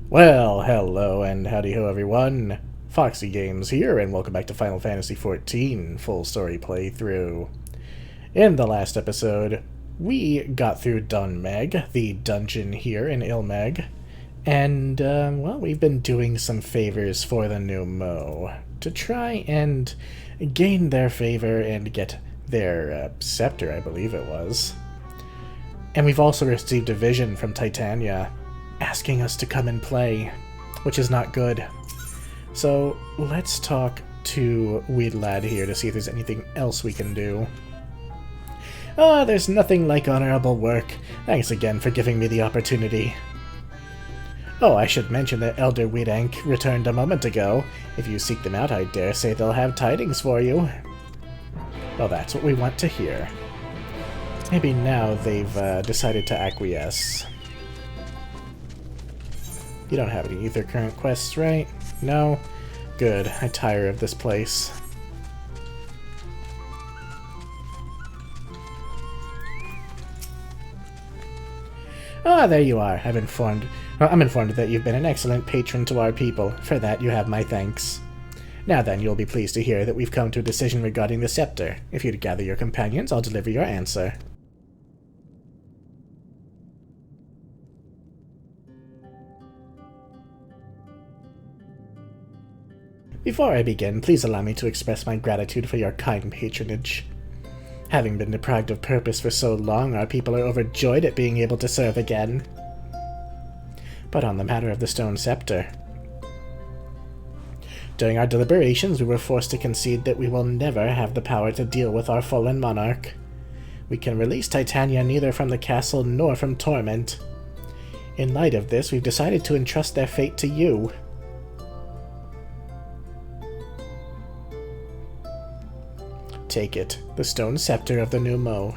Well, hello and howdy-ho everyone. Foxy Games here, and welcome back to Final Fantasy XIV Full Story Playthrough. In the last episode, we got through Dunmeg, the dungeon here in Ilmeg, and, well, we've been doing some favors for the new Mo to try and gain their favor and get their scepter, I believe it was. And we've also received a vision from Titania, asking us to come and play, which is not good. So let's talk to Weed Lad here to see if there's anything else we can do. There's nothing like honorable work. Thanks again for giving me the opportunity. Oh, I should mention that Elder Weedank returned a moment ago. If you seek them out, I dare say they'll have tidings for you. Well, that's what we want to hear. Maybe now they've decided to acquiesce. You don't have any Ether Current quests, right? No? Good. I tire of this place. Ah, there you are. I'm informed that you've been an excellent patron to our people. For that, you have my thanks. Now then, you'll be pleased to hear that we've come to a decision regarding the scepter. If you'd gather your companions, I'll deliver your answer. Before I begin, please allow me to express my gratitude for your kind patronage. Having been deprived of purpose for so long, our people are overjoyed at being able to serve again. But on the matter of the stone scepter. During our deliberations, we were forced to concede that we will never have the power to deal with our fallen monarch. We can release Titania neither from the castle nor from torment. In light of this, we've decided to entrust their fate to you. Take it, the stone scepter of the new Mo.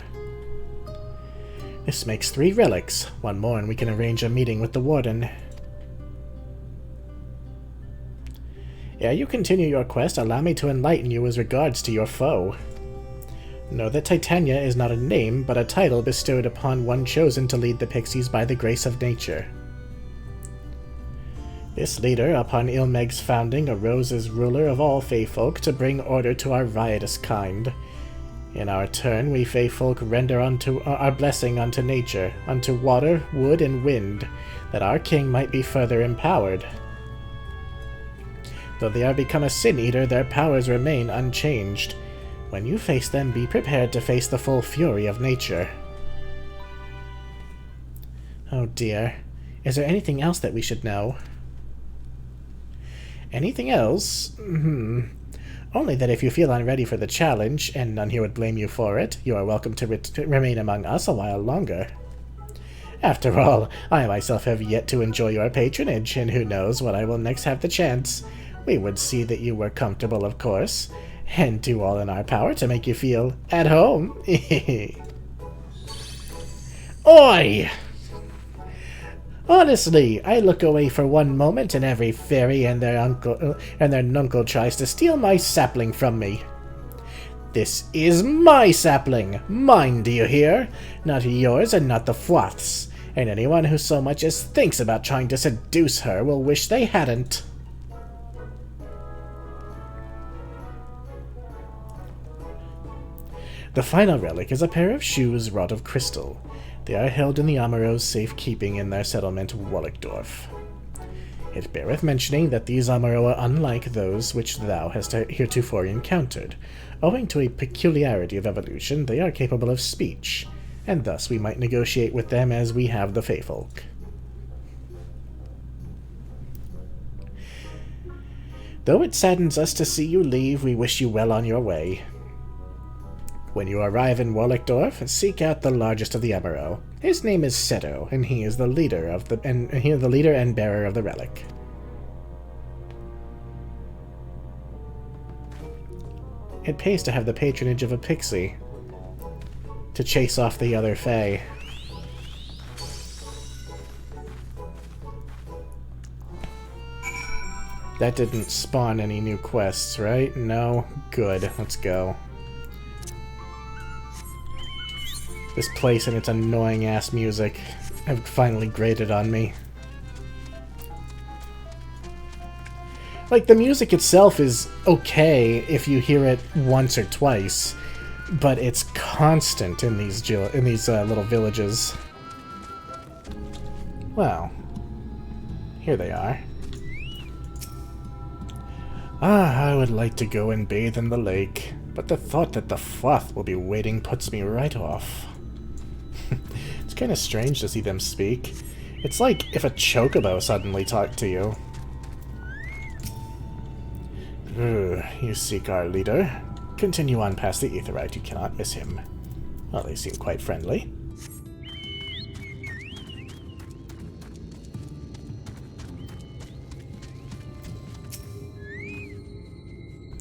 This makes 3 relics. One more and we can arrange a meeting with the warden. Ere you continue your quest, allow me to enlighten you as regards to your foe. Know that Titania is not a name, but a title bestowed upon one chosen to lead the pixies by the grace of nature. This leader, upon Ilmeg's founding, arose as ruler of all Feyfolk to bring order to our riotous kind. In our turn, we Feyfolk render unto our blessing unto nature, unto water, wood, and wind, that our king might be further empowered. Though they are become a sin-eater, their powers remain unchanged. When you face them, be prepared to face the full fury of nature. Oh dear. Is there anything else that we should know? Anything else? Only that if you feel unready for the challenge, and none here would blame you for it, you are welcome to remain among us a while longer. After all, I myself have yet to enjoy your patronage, and who knows when I will next have the chance. We would see that you were comfortable, of course, and do all in our power to make you feel at home. Oi! Honestly, I look away for one moment and every fairy and their nuncle tries to steal my sapling from me. This is my sapling! Mine, do you hear? Not yours and not the Fwath's. And anyone who so much as thinks about trying to seduce her will wish they hadn't. The final relic is a pair of shoes wrought of crystal. They are held in the Amaro's safekeeping in their settlement, Wollickdorf. It beareth mentioning that these Amaro are unlike those which thou hast heretofore encountered. Owing to a peculiarity of evolution, they are capable of speech, and thus we might negotiate with them as we have the Feyfolk. Though it saddens us to see you leave, we wish you well on your way. When you arrive in Wollickdorf, seek out the largest of the Amaro. His name is Seto, and he is the leader and bearer of the relic. It pays to have the patronage of a pixie to chase off the other Fae. That didn't spawn any new quests, right? No? Good. Let's go. This place and its annoying-ass music have finally grated on me. Like, the music itself is okay if you hear it once or twice, but it's constant in these little villages. Well, here they are. Ah, I would like to go and bathe in the lake, but the thought that the froth will be waiting puts me right off. It's kind of strange to see them speak. It's like if a chocobo suddenly talked to you. You seek our leader. Continue on past the Aetheryte, you cannot miss him. Well, they seem quite friendly.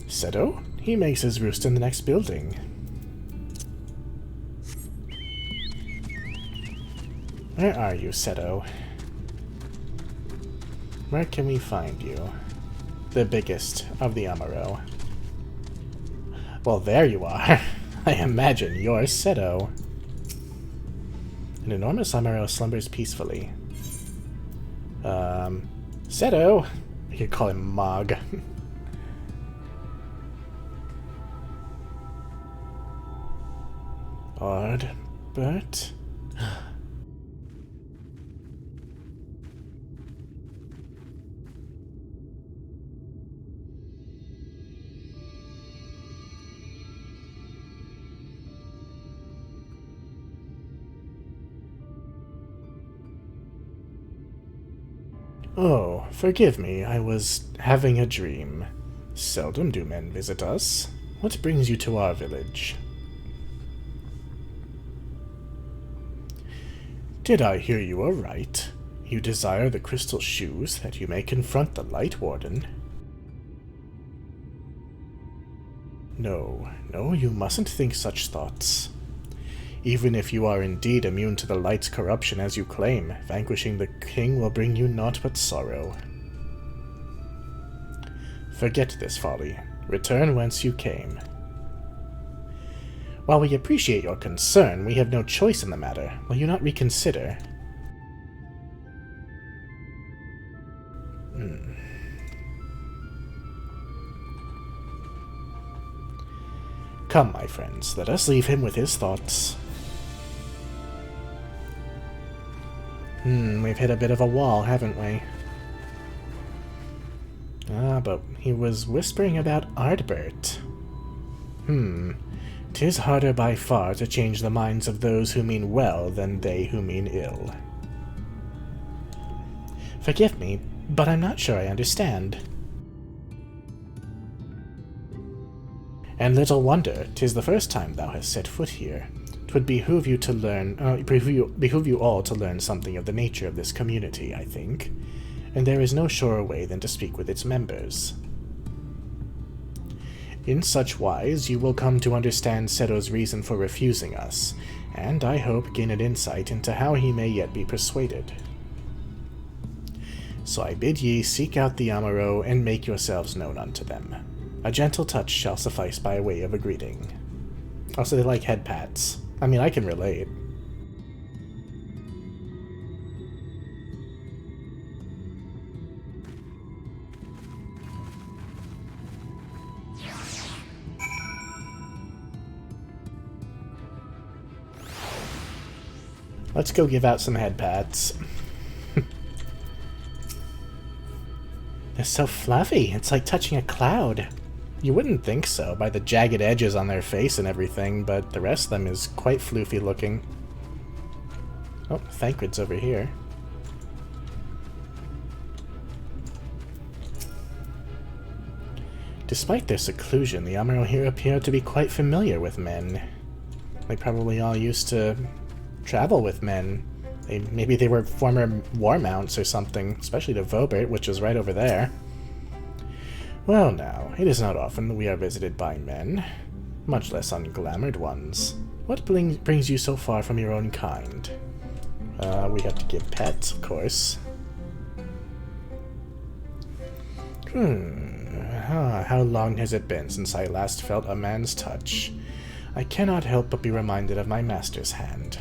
Seto? He makes his roost in the next building. Where are you, Seto? Where can we find you? The biggest of the Amaro. Well, there you are. I imagine you're Seto. An enormous Amaro slumbers peacefully. Seto! We could call him Mog. Odd, but... Oh, forgive me, I was having a dream. Seldom do men visit us. What brings you to our village? Did I hear you aright? You desire the crystal shoes that you may confront the Lightwarden? No, no, you mustn't think such thoughts. Even if you are indeed immune to the light's corruption as you claim, vanquishing the king will bring you naught but sorrow. Forget this folly. Return whence you came. While we appreciate your concern, we have no choice in the matter. Will you not reconsider? Come, my friends, let us leave him with his thoughts. We've hit a bit of a wall, haven't we? Ah, but he was whispering about Ardbert. 'Tis harder by far to change the minds of those who mean well than they who mean ill. Forgive me, but I'm not sure I understand. And little wonder, 'tis the first time thou hast set foot here. 'Twould behoove you to learn, behoove you all to learn something of the nature of this community, I think, and there is no surer way than to speak with its members. In such wise, you will come to understand Seto's reason for refusing us, and I hope gain an insight into how he may yet be persuaded. So I bid ye seek out the Amaro and make yourselves known unto them. A gentle touch shall suffice by way of a greeting. Also, they like head pats. I mean, I can relate. Let's go give out some head pats. They're so fluffy. It's like touching a cloud. You wouldn't think so, by the jagged edges on their face and everything, but the rest of them is quite floofy looking. Oh, Thancred's over here. Despite their seclusion, the Amaro here appear to be quite familiar with men. They probably all used to travel with men. Maybe they were former war mounts or something, especially to Vobert, which is right over there. Well now, it is not often we are visited by men, much less unglamoured ones. What brings you so far from your own kind? We have to give pets, of course. How long has it been since I last felt a man's touch? I cannot help but be reminded of my master's hand.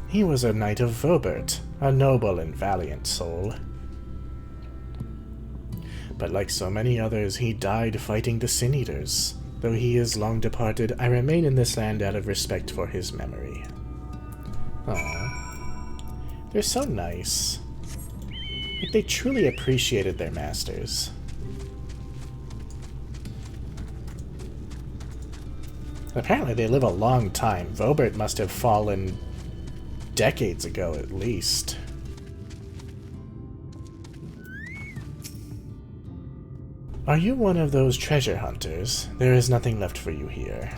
He was a knight of Vobert, a noble and valiant soul. But like so many others, he died fighting the Sin Eaters. Though he is long departed, I remain in this land out of respect for his memory. Aww. They're so nice. Like, they truly appreciated their masters. Apparently they live a long time. Vobert must have fallen decades ago at least. Are you one of those treasure hunters? There is nothing left for you here.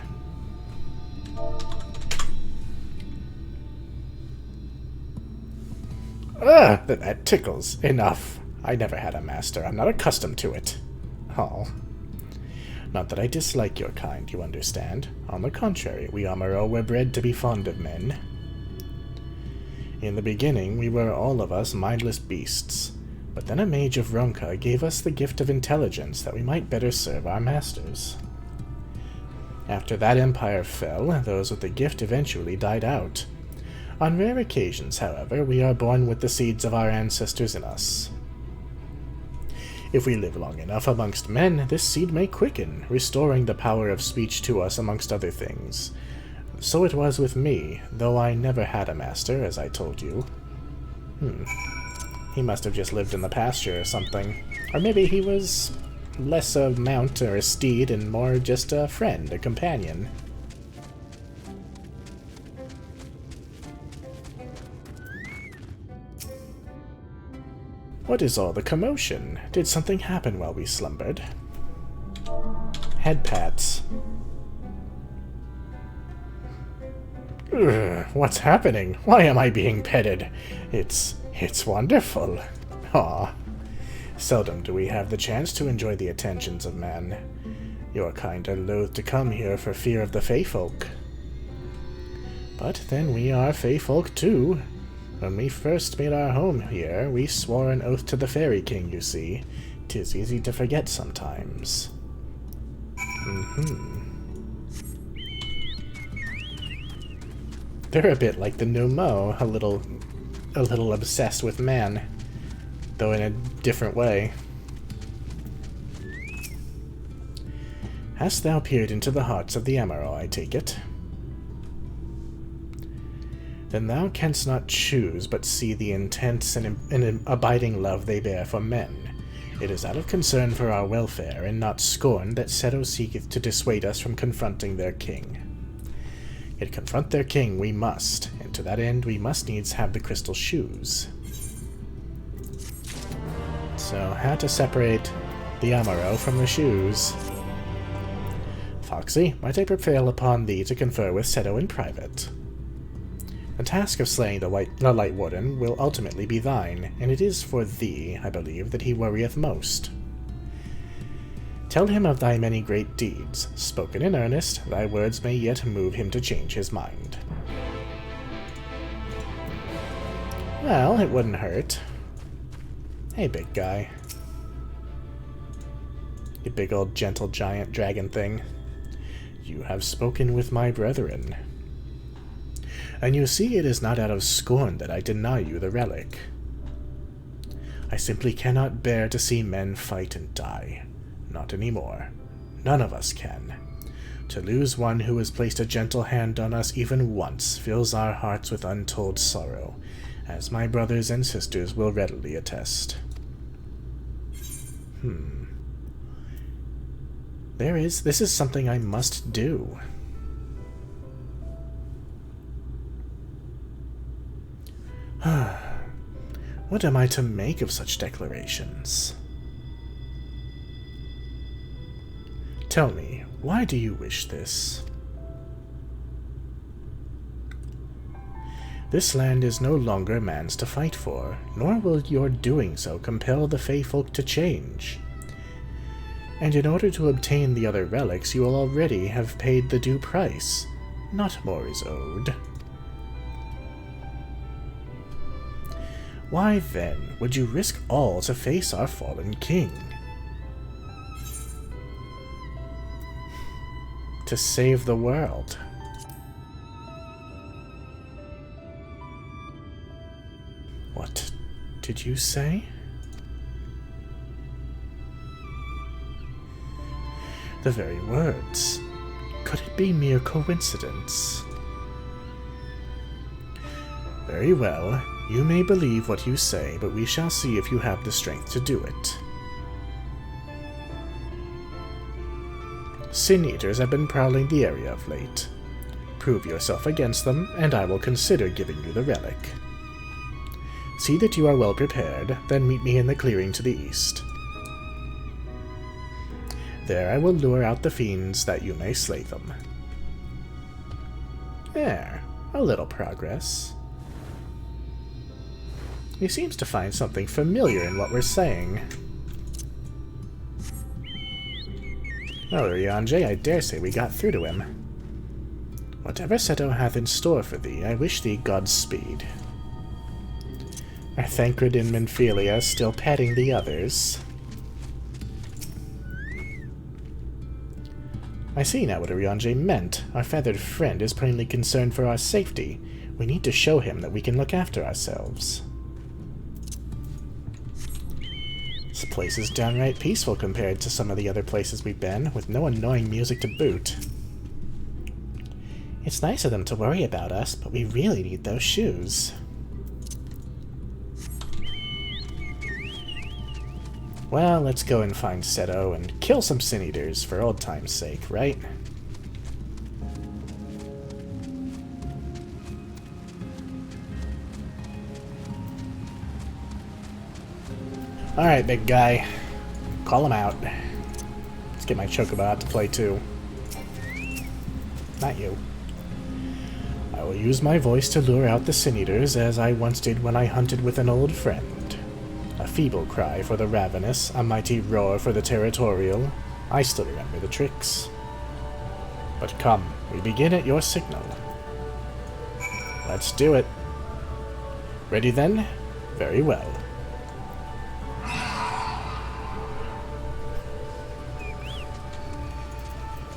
Ugh, that tickles. Enough. I never had a master. I'm not accustomed to it. Oh. Not that I dislike your kind, you understand. On the contrary, we Amaro were bred to be fond of men. In the beginning, we were all of us mindless beasts. But then a mage of Ronka gave us the gift of intelligence that we might better serve our masters. After that empire fell, those with the gift eventually died out. On rare occasions, however, we are born with the seeds of our ancestors in us. If we live long enough amongst men, this seed may quicken, restoring the power of speech to us amongst other things. So it was with me, though I never had a master, as I told you. He must have just lived in the pasture or something. Or maybe he was less a mount or a steed and more just a friend, a companion. What is all the commotion? Did something happen while we slumbered? Head pats. Ugh, what's happening? Why am I being petted? It's wonderful. Aw. Seldom do we have the chance to enjoy the attentions of men. Your kind are loath to come here for fear of the Fey folk. But then we are Fey folk too. When we first made our home here, we swore an oath to the Fairy King, you see. 'Tis easy to forget sometimes. They're a bit like the Numo, a little obsessed with man, though in a different way. Hast thou peered into the hearts of the Amaro, I take it? Then thou canst not choose but see the intense and abiding love they bear for men. It is out of concern for our welfare, and not scorn, that Seto seeketh to dissuade us from confronting their king. Yet confront their king we must, and to that end we must needs have the crystal shoes. So, how to separate the Amaro from the shoes? Foxy, might I prevail upon thee to confer with Seto in private? The task of slaying the Lightwarden will ultimately be thine, and it is for thee, I believe, that he worrieth most. Tell him of thy many great deeds. Spoken in earnest, thy words may yet move him to change his mind. Well, it wouldn't hurt. Hey, big guy. You big old gentle giant dragon thing. You have spoken with my brethren. And you see, it is not out of scorn that I deny you the relic. I simply cannot bear to see men fight and die. Not anymore. None of us can. To lose one who has placed a gentle hand on us even once fills our hearts with untold sorrow, as my brothers and sisters will readily attest. This is something I must do. What am I to make of such declarations? Tell me, why do you wish this? This land is no longer man's to fight for, nor will your doing so compel the Fey folk to change. And in order to obtain the other relics, you will already have paid the due price. Not more is owed. Why, then, would you risk all to face our fallen king? To save the world. What did you say? The very words. Could it be mere coincidence? Very well. You may believe what you say, but we shall see if you have the strength to do it. Sin Eaters have been prowling the area of late. Prove yourself against them, and I will consider giving you the relic. See that you are well prepared, then meet me in the clearing to the east. There I will lure out the fiends that you may slay them. There, a little progress. He seems to find something familiar in what we're saying. Well, Ryanje, I dare say we got through to him. Whatever Seto hath in store for thee, I wish thee Godspeed. Are Thancred and Minphilia still petting the others? I see now what Ryanje meant. Our feathered friend is plainly concerned for our safety. We need to show him that we can look after ourselves. This place is downright peaceful compared to some of the other places we've been, with no annoying music to boot. It's nice of them to worry about us, but we really need those shoes. Well, let's go and find Seto and kill some Sin Eaters for old time's sake, right? Alright, big guy. Call him out. Let's get my Chocobo out to play too. Not you. I will use my voice to lure out the Sin Eaters, as I once did when I hunted with an old friend. A feeble cry for the ravenous, a mighty roar for the territorial. I still remember the tricks. But come, we begin at your signal. Let's do it. Ready then? Very well.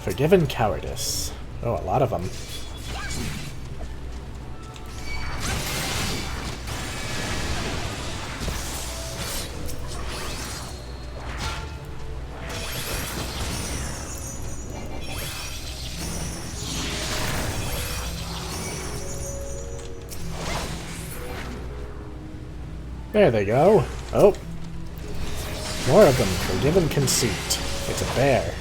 Forgiven cowardice. Oh, a lot of them. There they go. Oh. More of them. Forgiven conceit. It's a bear.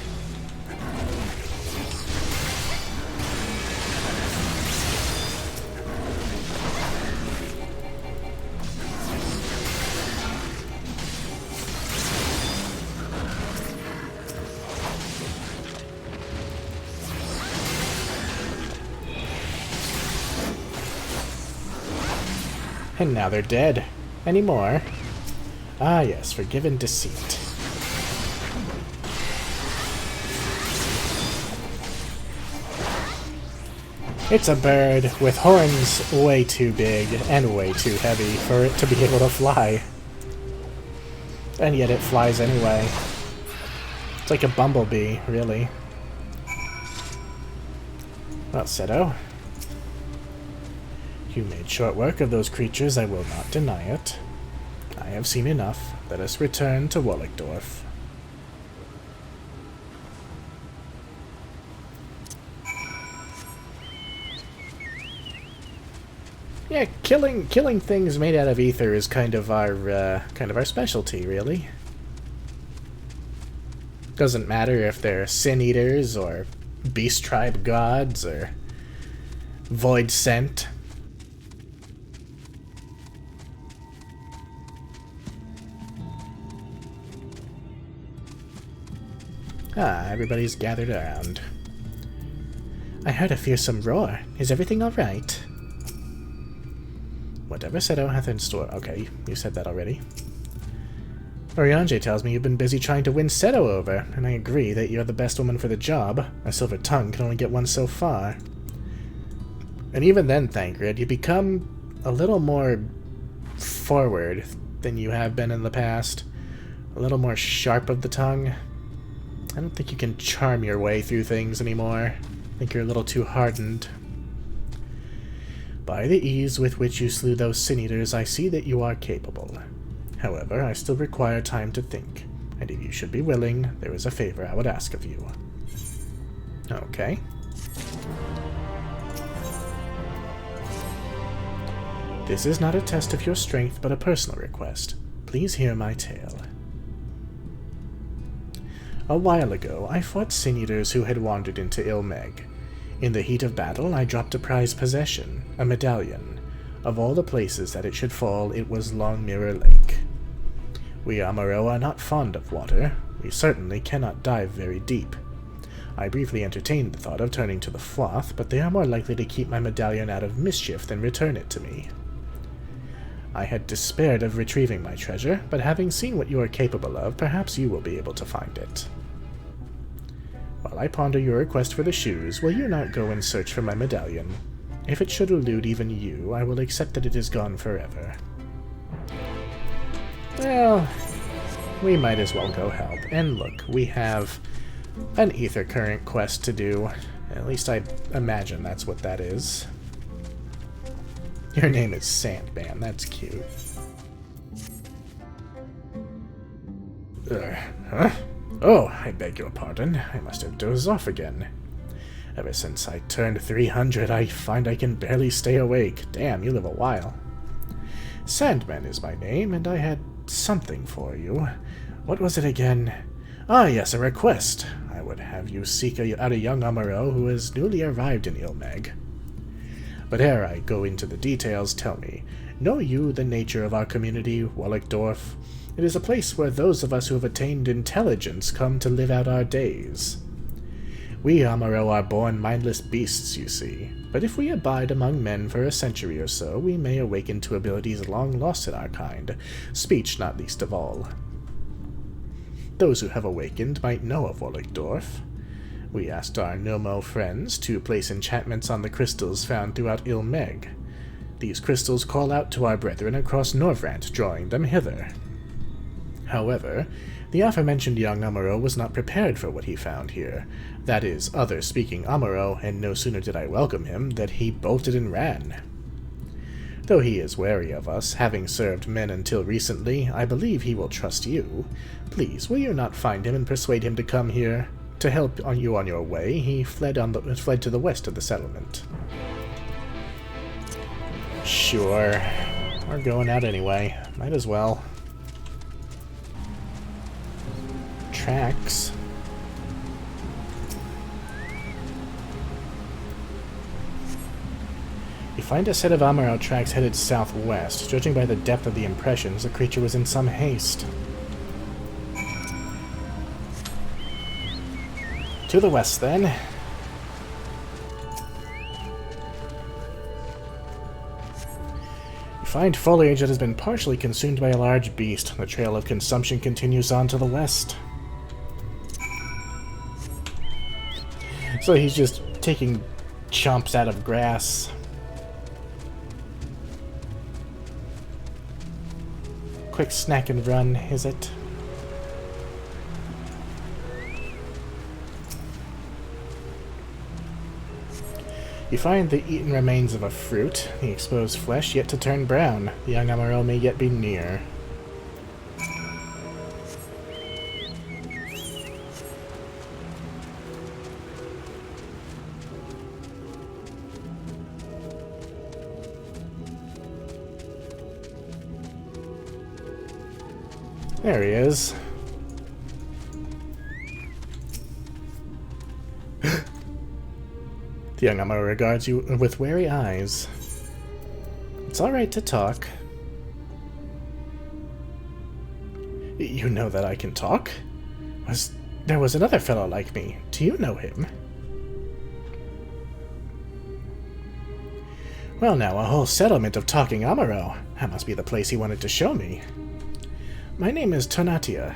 And now they're dead. Any more? Ah yes, forgiven deceit. It's a bird with horns way too big and way too heavy for it to be able to fly. And yet it flies anyway. It's like a bumblebee, really. Well, Seto. You made short work of those creatures, I will not deny it. I have seen enough. Let us return to Wollickdorf. Yeah, killing things made out of ether is kind of our specialty, really. Doesn't matter if they're Sin Eaters or Beast Tribe gods or Void Scent. Ah, everybody's gathered around. I heard a fearsome roar. Is everything alright? Whatever Seto hath in store. Okay, you said that already. Ryanje tells me you've been busy trying to win Seto over, and I agree that you're the best woman for the job. A silver tongue can only get one so far. And even then, Thancred, you become a little more forward than you have been in the past. A little more sharp of the tongue. I don't think you can charm your way through things anymore. I think you're a little too hardened. By the ease with which you slew those Sin Eaters, I see that you are capable. However, I still require time to think, and if you should be willing, there is a favor I would ask of you. Okay. This is not a test of your strength, but a personal request. Please hear my tale. A while ago, I fought sin-eaters who had wandered into Ilmeg. In the heat of battle, I dropped a prized possession, a medallion. Of all the places that it should fall, it was Longmirror Lake. We Amaro are not fond of water. We certainly cannot dive very deep. I briefly entertained the thought of turning to the Floth, but they are more likely to keep my medallion out of mischief than return it to me. I had despaired of retrieving my treasure, but having seen what you are capable of, perhaps you will be able to find it. While I ponder your request for the shoes, will you not go and search for my medallion? If it should elude even you, I will accept that it is gone forever. Well, we might as well go help. And look, we have an ether current quest to do. At least I imagine that's what that is. Your name is Sandman, that's cute. Huh? Oh, I beg your pardon. I must have dozed off again. Ever since I turned 300, I find I can barely stay awake. Damn, you live a while. Sandman is my name, and I had something for you. What was it again? Ah, yes, a request. I would have you seek out a young Amaro who has newly arrived in Ilmeg. But ere I go into the details, tell me, know you the nature of our community, Wallickdorf? It is a place where those of us who have attained intelligence come to live out our days. We Amaro are born mindless beasts, you see, but if we abide among men for a century or so, we may awaken to abilities long lost in our kind, speech not least of all. Those who have awakened might know of Wallickdorf. We asked our Nomo friends to place enchantments on the crystals found throughout Ilmeg. These crystals call out to our brethren across Norvrant, drawing them hither. However, the aforementioned young Amaro was not prepared for what he found here. That is, other-speaking Amaro, and no sooner did I welcome him, that he bolted and ran. Though he is wary of us, having served men until recently, I believe he will trust you. Please, will you not find him and persuade him to come here? To help you on your way, he fled to the west of the settlement. Sure. We're going out anyway. Might as well. Tracks. You find a set of Amaro tracks headed southwest. Judging by the depth of the impressions, the creature was in some haste. To the west, then. You find foliage that has been partially consumed by a large beast. The trail of consumption continues on to the west. So he's just taking chomps out of grass. Quick snack and run, is it? You find the eaten remains of a fruit, the exposed flesh yet to turn brown. The young Amaro may yet be near. There he is. The young Amaro regards you with wary eyes. It's alright to talk. You know that I can talk? There was another fellow like me. Do you know him? Well now, a whole settlement of talking Amaro. That must be the place he wanted to show me. My name is Titania.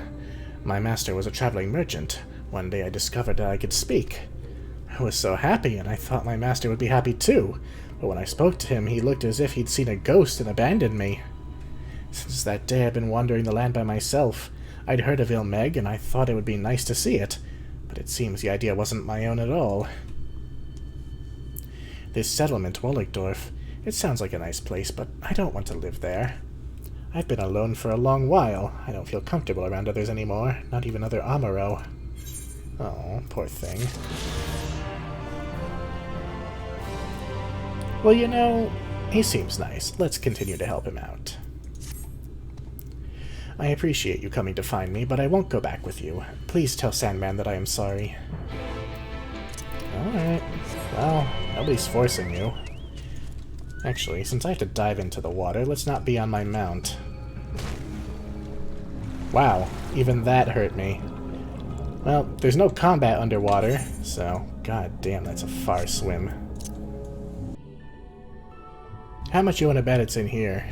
My master was a traveling merchant. One day I discovered that I could speak. I was so happy, and I thought my master would be happy too. But when I spoke to him, he looked as if he'd seen a ghost and abandoned me. Since that day I've been wandering the land by myself. I'd heard of Ilmeg, and I thought it would be nice to see it. But it seems the idea wasn't my own at all. This settlement, Wallickdorf, it sounds like a nice place, but I don't want to live there. I've been alone for a long while. I don't feel comfortable around others anymore, not even other Amaro. Oh, poor thing. Well, you know, he seems nice. Let's continue to help him out. I appreciate you coming to find me, but I won't go back with you. Please tell Sandman that I am sorry. Alright. Well, nobody's forcing you. Actually, since I have to dive into the water, let's not be on my mount. Wow, even that hurt me. Well, there's no combat underwater, so god damn, that's a far swim. How much you want to bet it's in here?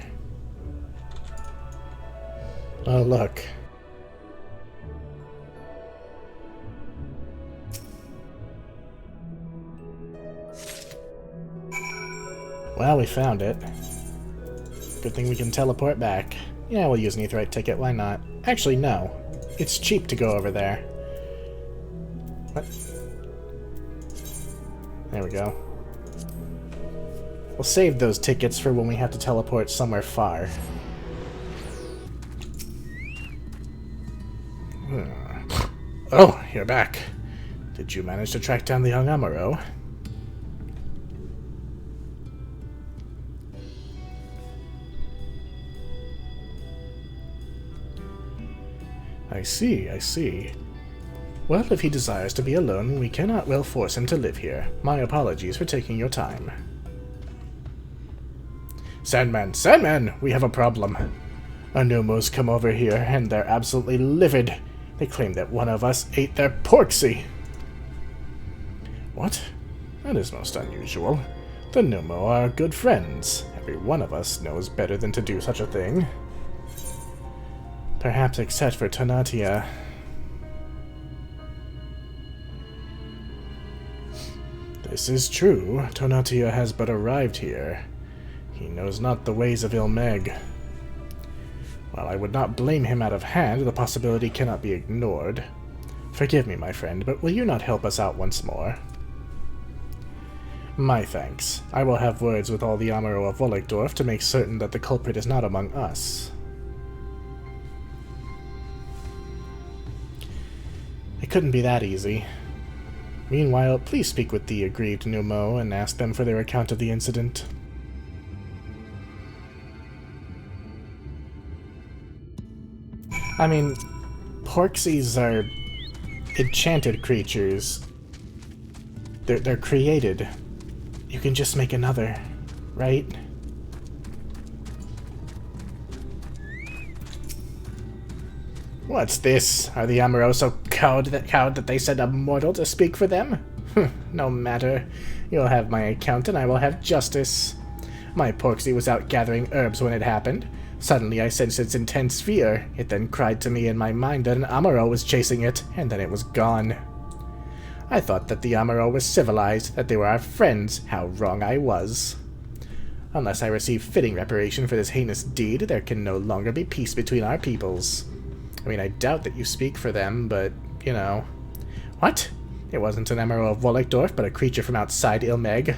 Oh, look. Well, we found it. Good thing we can teleport back. Yeah, we'll use an Aetheryte ticket, why not? Actually, no. It's cheap to go over there. What? There we go. We'll save those tickets for when we have to teleport somewhere far. Oh, you're back. Did you manage to track down the young Amuro? I see, I see. Well, if he desires to be alone, we cannot well force him to live here. My apologies for taking your time. Sandman, Sandman! We have a problem. Anumos come over here, and they're absolutely livid. They claim that one of us ate their Foxy. What? That is most unusual. The Numo are good friends. Every one of us knows better than to do such a thing. Perhaps except for Titania. This is true. Titania has but arrived here. He knows not the ways of Ilmeg. While I would not blame him out of hand, the possibility cannot be ignored. Forgive me, my friend, but will you not help us out once more? My thanks. I will have words with all the Amuro of Wolligdorf to make certain that the culprit is not among us. It couldn't be that easy. Meanwhile, please speak with the aggrieved Numo and ask them for their account of the incident. I mean, Porxies are enchanted creatures. They're created. You can just make another, right? What's this? Are the Amuro so cowed that they send a mortal to speak for them? No matter. You'll have my account and I will have justice. My Porxy was out gathering herbs when it happened. Suddenly I sensed its intense fear. It then cried to me in my mind that an Amuro was chasing it, and then it was gone. I thought that the Amuro was civilized, that they were our friends. How wrong I was. Unless I receive fitting reparation for this heinous deed, there can no longer be peace between our peoples. I mean, I doubt that you speak for them, but, you know. What? It wasn't an Amuro of Wolligdorf, but a creature from outside Ilmeg?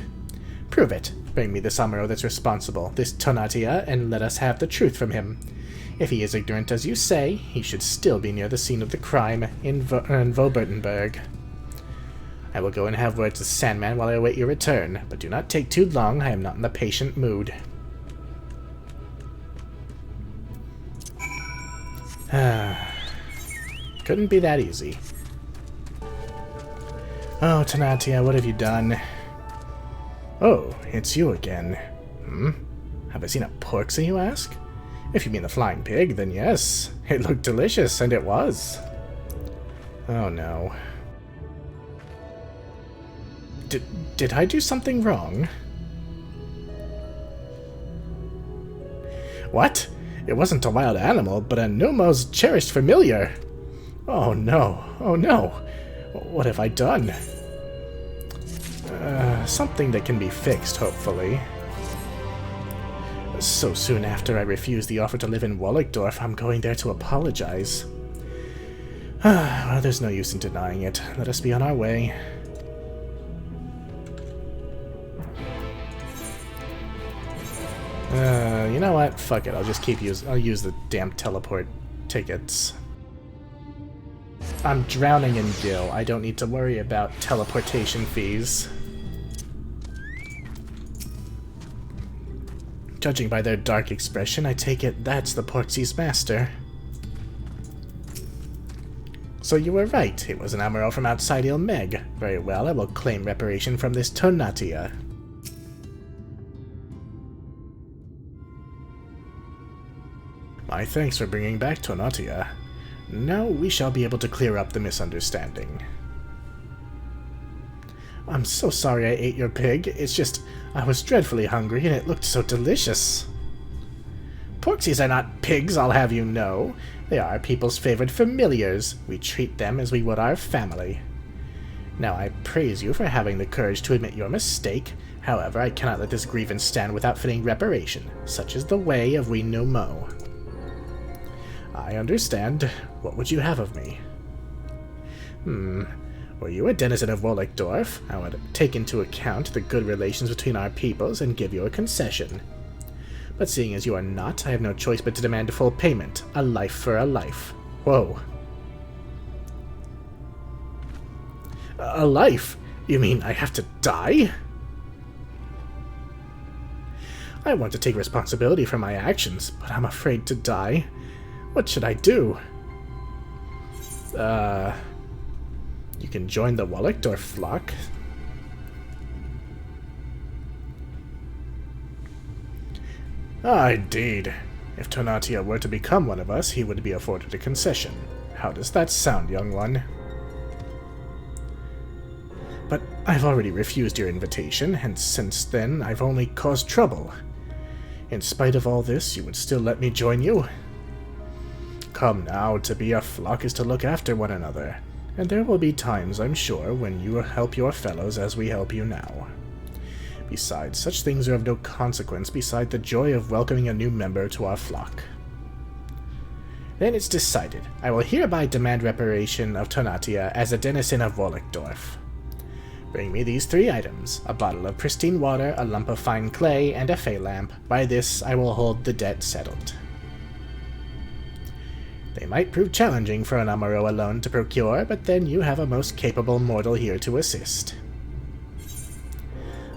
Prove it. Bring me this Amuro that's responsible, this Titania, and let us have the truth from him. If he is ignorant as you say, he should still be near the scene of the crime in Vobertenberg. I will go and have words with Sandman while I await your return, but do not take too long, I am not in the patient mood. Couldn't be that easy. Oh, Titania, what have you done? Oh, it's you again. Have I seen a Porxy, you ask? If you mean the flying pig, then yes. It looked delicious, and it was. Oh no. Did I do something wrong? What? It wasn't a wild animal, but a Numo's cherished familiar. Oh no, oh no. What have I done? Something that can be fixed, hopefully. So soon after I refused the offer to live in Wolligdorf, I'm going there to apologize. Well, there's no use in denying it. Let us be on our way. You know what? Fuck it. I'll just I'll use the damn teleport tickets. I'm drowning in Gil. I don't need to worry about teleportation fees. Judging by their dark expression, I take it that's the Portsy's master. So you were right, it was an Amaro from outside Ilmeg. Very well, I will claim reparation from this Titania. My thanks for bringing back Titania. Now we shall be able to clear up the misunderstanding. I'm so sorry I ate your pig. It's just, I was dreadfully hungry and it looked so delicious. Porksies are not pigs, I'll have you know. They are people's favorite familiars. We treat them as we would our family. Now I praise you for having the courage to admit your mistake. However, I cannot let this grievance stand without fitting reparation. Such is the way of we no mo. I understand. What would you have of me? Were you a denizen of Wollickdorf, I would take into account the good relations between our peoples and give you a concession. But seeing as you are not, I have no choice but to demand full payment. A life for a life. Whoa. A life? You mean I have to die? I want to take responsibility for my actions, but I'm afraid to die. What should I do? You can join the Wollickdorf flock. Ah, indeed. If Titania were to become one of us, he would be afforded a concession. How does that sound, young one? But I've already refused your invitation, and since then I've only caused trouble. In spite of all this, you would still let me join you? Come now, to be a flock is to look after one another, and there will be times, I'm sure, when you help your fellows as we help you now. Besides, such things are of no consequence beside the joy of welcoming a new member to our flock. Then it's decided. I will hereby demand reparation of Titania as a denizen of Wollickdorf. Bring me these 3 items, a bottle of pristine water, a lump of fine clay, and a fey lamp. By this I will hold the debt settled. They might prove challenging for an Amaro alone to procure, but then you have a most capable mortal here to assist.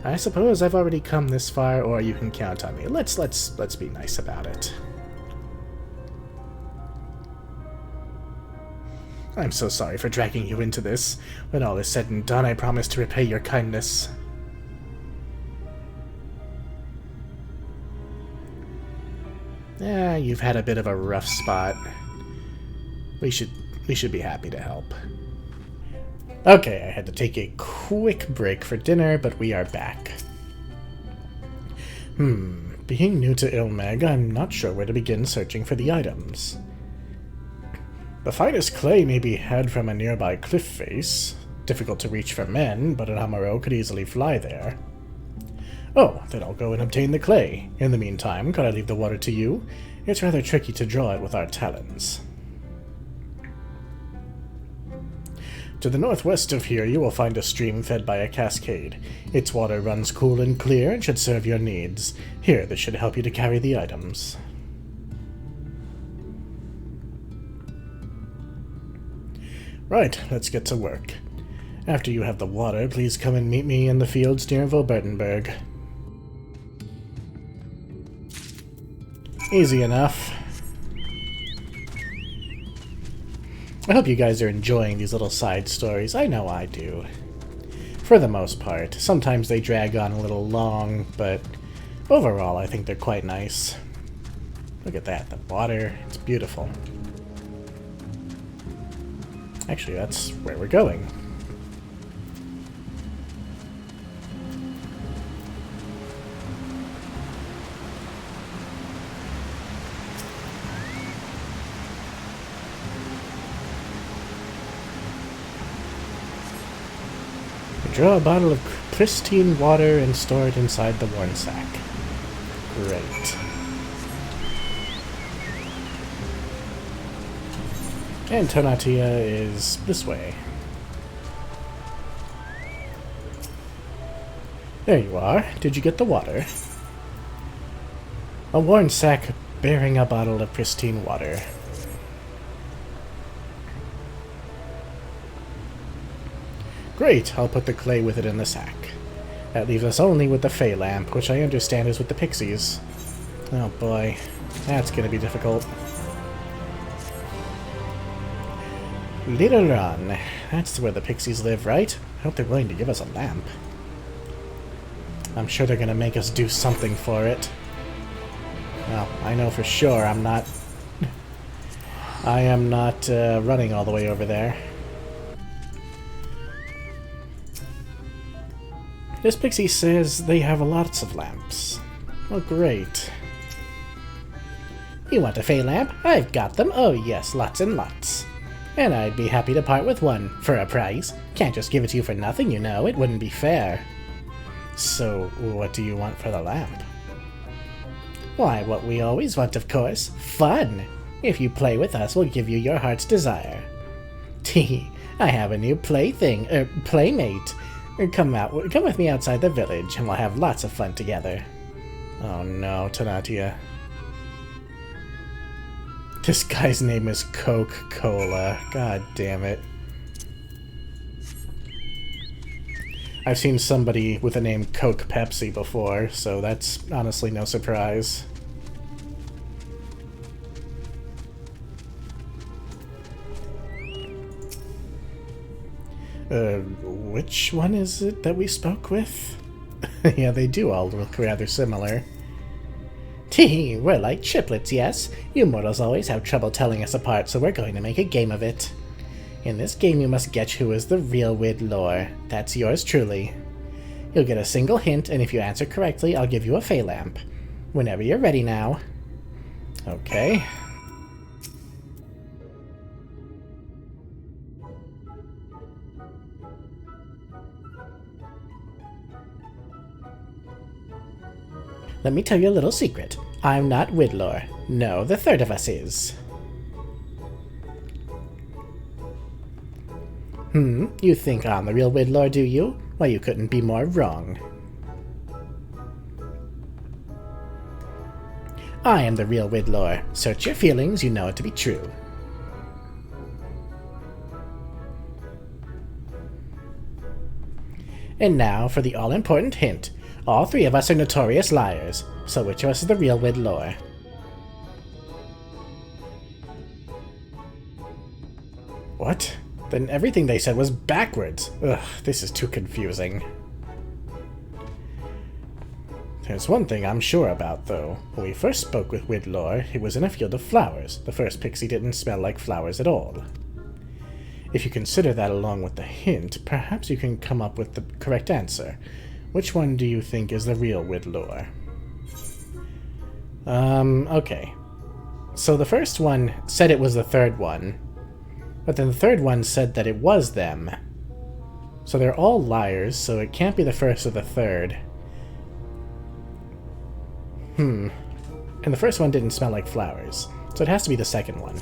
I suppose I've already come this far, or you can count on me. Let's be nice about it. I'm so sorry for dragging you into this. When all is said and done, I promise to repay your kindness. You've had a bit of a rough spot. We should be happy to help. Okay, I had to take a quick break for dinner, but we are back. Being new to Ilmeg, I'm not sure where to begin searching for the items. The finest clay may be had from a nearby cliff face. Difficult to reach for men, but an Amaro could easily fly there. Oh, then I'll go and obtain the clay. In the meantime, could I leave the water to you? It's rather tricky to draw it with our talons. To the northwest of here, you will find a stream fed by a cascade. Its water runs cool and clear and should serve your needs. Here, this should help you to carry the items. Right, let's get to work. After you have the water, please come and meet me in the fields near Vobertenberg. Easy enough. I hope you guys are enjoying these little side stories. I know I do. For the most part. Sometimes they drag on a little long, but overall I think they're quite nice. Look at that, the water. It's beautiful. Actually, that's where we're going. Draw a bottle of pristine water and store it inside the worn sack. Great. And Titania is this way. There you are. Did you get the water? A worn sack bearing a bottle of pristine water. Great, I'll put the clay with it in the sack. That leaves us only with the fey lamp, which I understand is with the pixies. Oh boy, that's gonna be difficult. Later on, that's where the pixies live, right? I hope they're willing to give us a lamp. I'm sure they're gonna make us do something for it. Well, I know for sure I am not running all the way over there. This pixie says they have lots of lamps. Oh, great. You want a fey lamp? I've got them. Oh yes, lots and lots. And I'd be happy to part with one, for a price. Can't just give it to you for nothing, you know. It wouldn't be fair. So, what do you want for the lamp? Why, what we always want, of course. Fun! If you play with us, we'll give you your heart's desire. Tee, I have a new playmate. Come with me outside the village, and we'll have lots of fun together. Oh no, Titania. This guy's name is Coca-Cola. God damn it. I've seen somebody with the name Coke Pepsi before, so that's honestly no surprise. Which one is it that we spoke with? Yeah, they do all look rather similar. Tee, we're like triplets, yes? You mortals always have trouble telling us apart, so we're going to make a game of it. In this game you must guess who is the real Widlore. That's yours truly. You'll get a single hint, and if you answer correctly, I'll give you a fey lamp. Whenever you're ready now. Okay. Let me tell you a little secret. I'm not Widlore. No, the third of us is. You think I'm the real Widlore, do you? Well, you couldn't be more wrong. I am the real Widlore. Search your feelings, you know it to be true. And now for the all-important hint. All three of us are notorious liars, so which of us is the real Widlore? What? Then everything they said was backwards. Ugh, this is too confusing. There's one thing I'm sure about, though. When we first spoke with Widlore, it was in a field of flowers. The first pixie didn't smell like flowers at all. If you consider that along with the hint, perhaps you can come up with the correct answer. Which one do you think is the real Widlore? Okay. So the first one said it was the third one, but then the third one said that it was them. So they're all liars, so it can't be the first or the third. And the first one didn't smell like flowers, so it has to be the second one.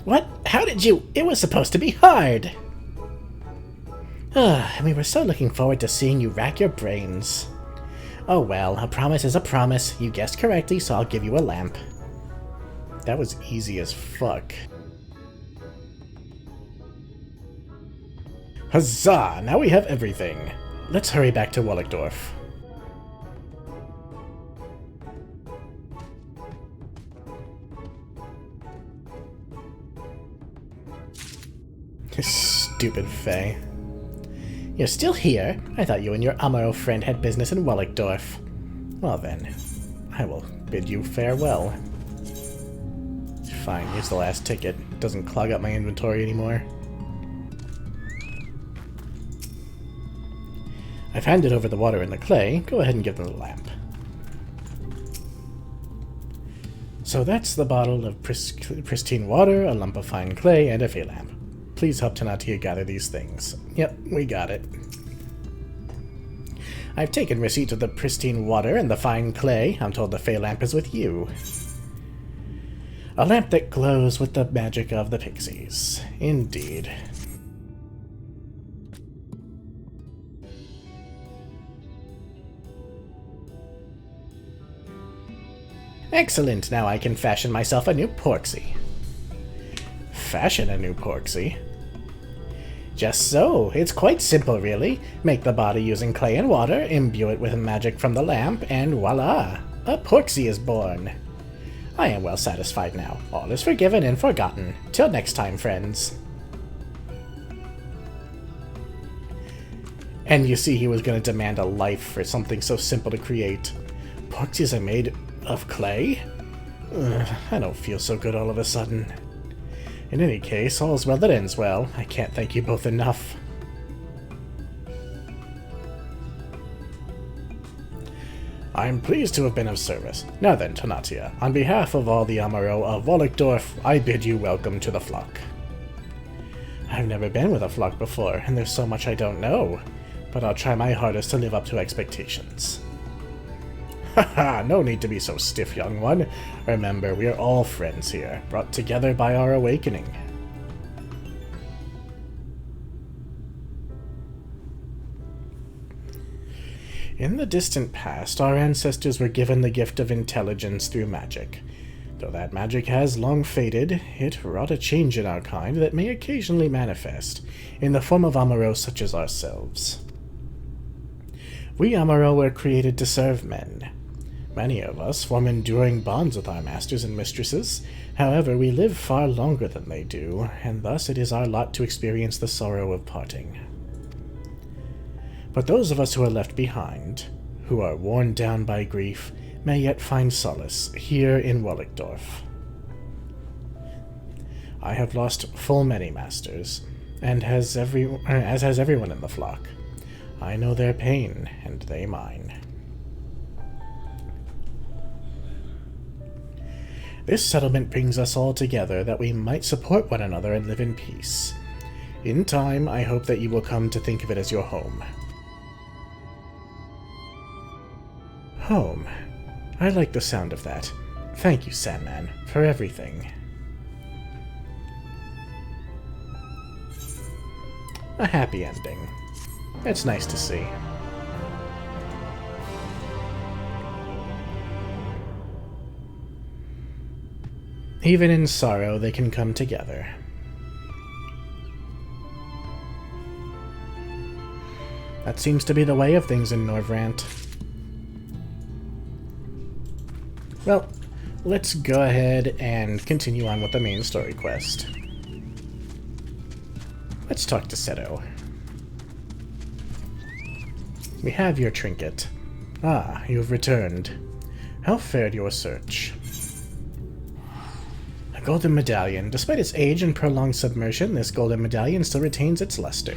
What? How did you? It was supposed to be hard! We were so looking forward to seeing you rack your brains. Oh well, a promise is a promise. You guessed correctly, so I'll give you a lamp. That was easy as fuck. Huzzah! Now we have everything. Let's hurry back to Wallachdorf. Stupid Fae. You're still here? I thought you and your Amaro friend had business in Wallachdorf. Well then, I will bid you farewell. Fine, here's the last ticket. It doesn't clog up my inventory anymore. I've handed over the water and the clay. Go ahead and give them the lamp. So that's the bottle of pristine water, a lump of fine clay, and a fey lamp. Please help Titania gather these things. Yep, we got it. I've taken receipt of the pristine water and the fine clay. I'm told the fey lamp is with you. A lamp that glows with the magic of the pixies. Indeed. Excellent, now I can fashion myself a new porksy. Fashion a new porksy? Just so. It's quite simple, really. Make the body using clay and water, imbue it with magic from the lamp, and voila! A Foxy is born. I am well satisfied now. All is forgiven and forgotten. Till next time, friends. And you see he was going to demand a life for something so simple to create. Foxys are made of clay? I don't feel so good all of a sudden. In any case, all's well that ends well. I can't thank you both enough. I'm pleased to have been of service. Now then, Titania, on behalf of all the Amaro of Wolkdorf, I bid you welcome to the flock. I've never been with a flock before, and there's so much I don't know, but I'll try my hardest to live up to expectations. Haha, no need to be so stiff, young one. Remember, we are all friends here, brought together by our awakening. In the distant past, our ancestors were given the gift of intelligence through magic. Though that magic has long faded, it wrought a change in our kind that may occasionally manifest in the form of Amaro such as ourselves. We Amaro were created to serve men. Many of us form enduring bonds with our masters and mistresses. However, we live far longer than they do, and thus it is our lot to experience the sorrow of parting. But those of us who are left behind, who are worn down by grief, may yet find solace here in Wolkdorf. I have lost full many masters, and as has everyone in the flock. I know their pain, and they mine. This settlement brings us all together that we might support one another and live in peace. In time, I hope that you will come to think of it as your home. Home. I like the sound of that. Thank you, Sandman, for everything. A happy ending. It's nice to see. Even in sorrow, they can come together. That seems to be the way of things in Norvrant. Well, let's go ahead and continue on with the main story quest. Let's talk to Seto. We have your trinket. Ah, you have returned. How fared your search? A golden medallion. Despite its age and prolonged submersion, this golden medallion still retains its luster.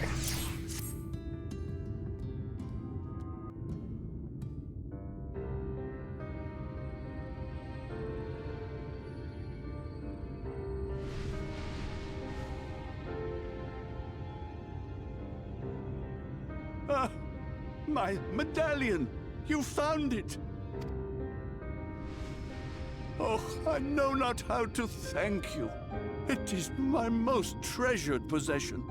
Ah, my medallion! You found it! Oh, I know not how to thank you. It is my most treasured possession.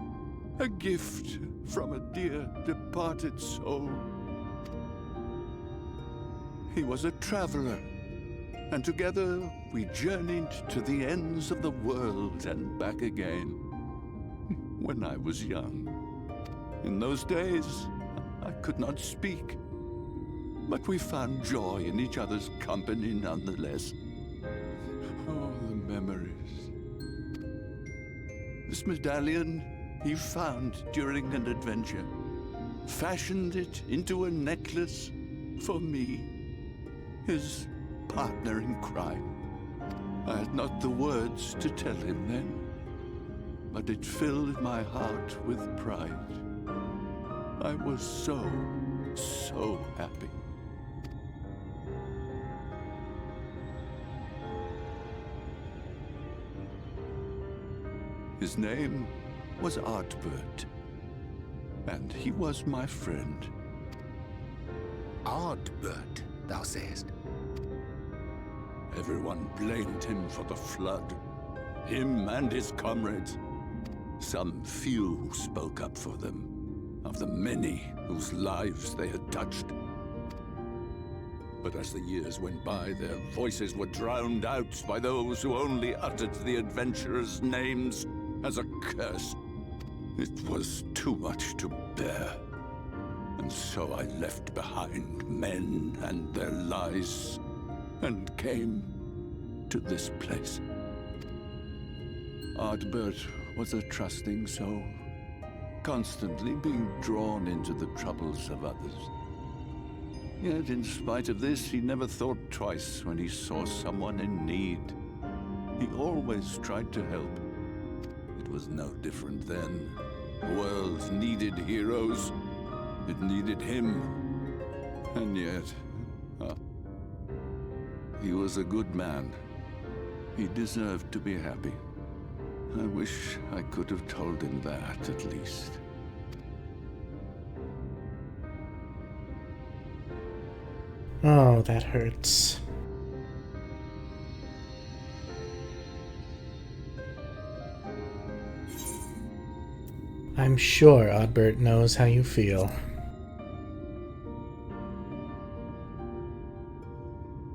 A gift from a dear departed soul. He was a traveler, and together we journeyed to the ends of the world and back again. When I was young. In those days, I could not speak. But we found joy in each other's company nonetheless. Oh, the memories. This medallion he found during an adventure. Fashioned it into a necklace for me, his partner in crime. I had not the words to tell him then, but it filled my heart with pride. I was so happy. His name was Artbert, and he was my friend. Artbert, thou sayest? Everyone blamed him for the flood. Him and his comrades. Some few spoke up for them. Of the many whose lives they had touched. But as the years went by, their voices were drowned out by those who only uttered the adventurers' names as a curse. It was too much to bear. And so I left behind men and their lies, and came to this place. Ardbert was a trusting soul, constantly being drawn into the troubles of others. Yet in spite of this, he never thought twice when he saw someone in need. He always tried to help. It was no different then. The world needed heroes. It needed him. And yet, he was a good man. He deserved to be happy. I wish I could have told him that, at least. Oh, that hurts. I'm sure Ardbert knows how you feel.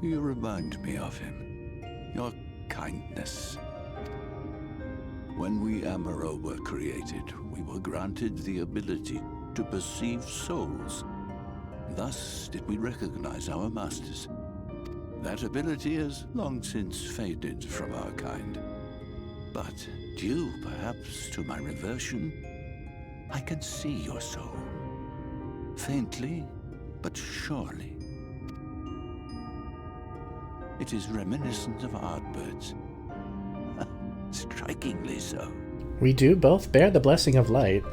You remind me of him. Your kindness. When we Amaro were created, we were granted the ability to perceive souls. Thus did we recognize our masters. That ability has long since faded from our kind. But due perhaps to my reversion, I can see your soul. Faintly, but surely. It is reminiscent of Ardbert's. Strikingly so. We do both bear the blessing of light.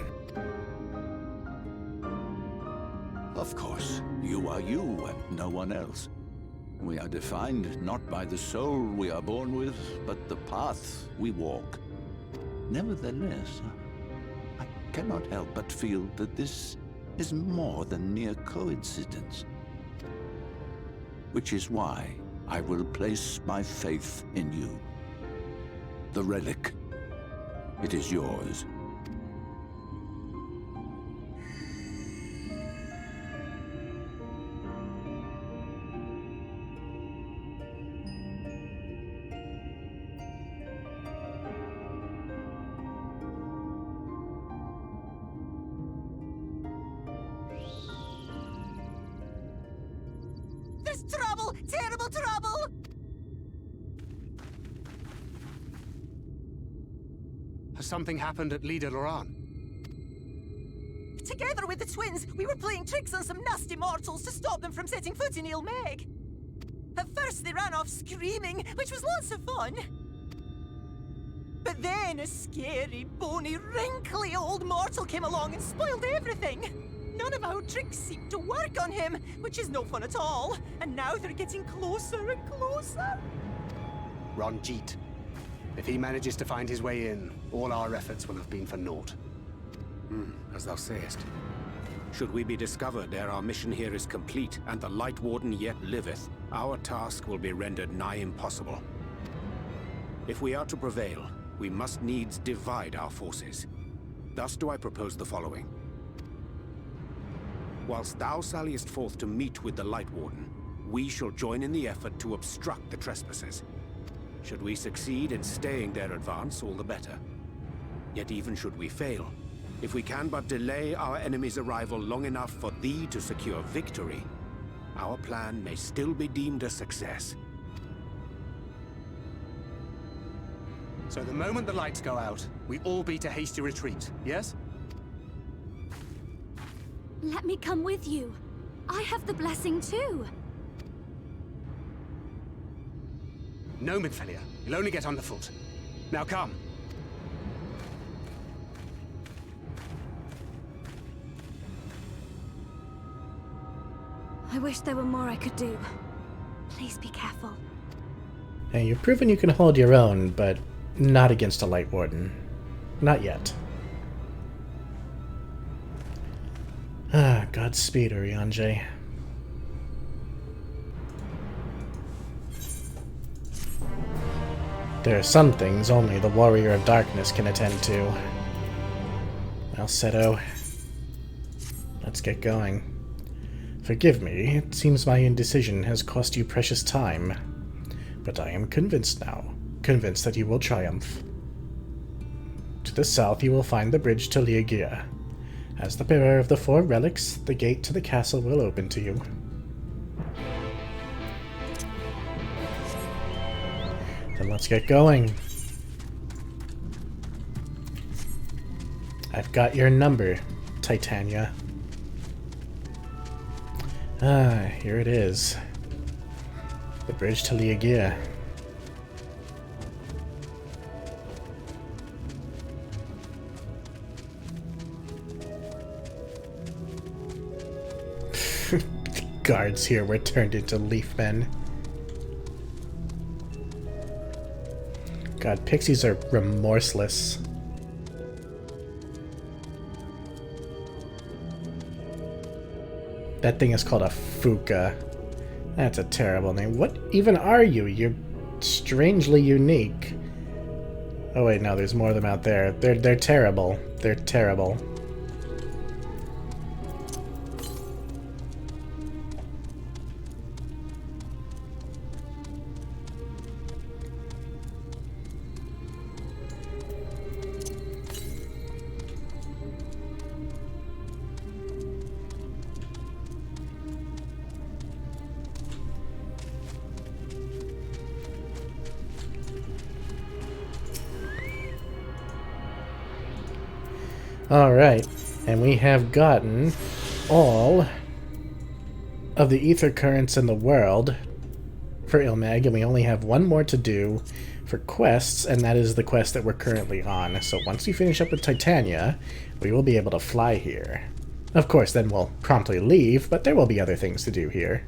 Of course, you are you and no one else. We are defined not by the soul we are born with, but the path we walk. Nevertheless, I cannot help but feel that this is more than mere coincidence. Which is why I will place my faith in you. The relic. It is yours. There's trouble! Terrible trouble! Has something happened at Lyhe Gyiah? Together with the twins, we were playing tricks on some nasty mortals to stop them from setting foot in Ilmeg. At first they ran off screaming, which was lots of fun. But then a scary, bony, wrinkly old mortal came along and spoiled everything. None of our tricks seemed to work on him, which is no fun at all. And now they're getting closer and closer. Ranjit. If he manages to find his way in, all our efforts will have been for naught. As thou sayest. Should we be discovered ere our mission here is complete, and the Lightwarden yet liveth, our task will be rendered nigh impossible. If we are to prevail, we must needs divide our forces. Thus do I propose the following. Whilst thou salliest forth to meet with the Lightwarden, we shall join in the effort to obstruct the trespassers. Should we succeed in staying their advance, all the better. Yet even should we fail, if we can but delay our enemy's arrival long enough for thee to secure victory, our plan may still be deemed a success. So the moment the lights go out, we all beat a hasty retreat, yes? Let me come with you. I have the blessing too. No, Midfelia. You'll only get underfoot. Now come. I wish there were more I could do. Please be careful. Now, you've proven you can hold your own, but not against a Lightwarden. Not yet. Godspeed, Urianger. There are some things only the Warrior of Darkness can attend to. Well, Seto, let's get going. Forgive me, it seems my indecision has cost you precious time. But I am convinced now. Convinced that you will triumph. To the south you will find the bridge to Lyhe Gyiah. As the bearer of the 4 relics, the gate to the castle will open to you. Then let's get going. I've got your number, Titania. Ah, here it is. The bridge to Lyhe Gyiah. The guards here were turned into leaf men. God, pixies are remorseless. That thing is called a Fuka. That's a terrible name. What even are you? You're strangely unique. Oh wait, no, there's more of them out there. They're terrible. They're terrible. Alright, and we have gotten all of the ether currents in the world for Ilmag, and we only have one more to do for quests, and that is the quest that we're currently on. So once we finish up with Titania, we will be able to fly here. Of course, then we'll promptly leave, but there will be other things to do here.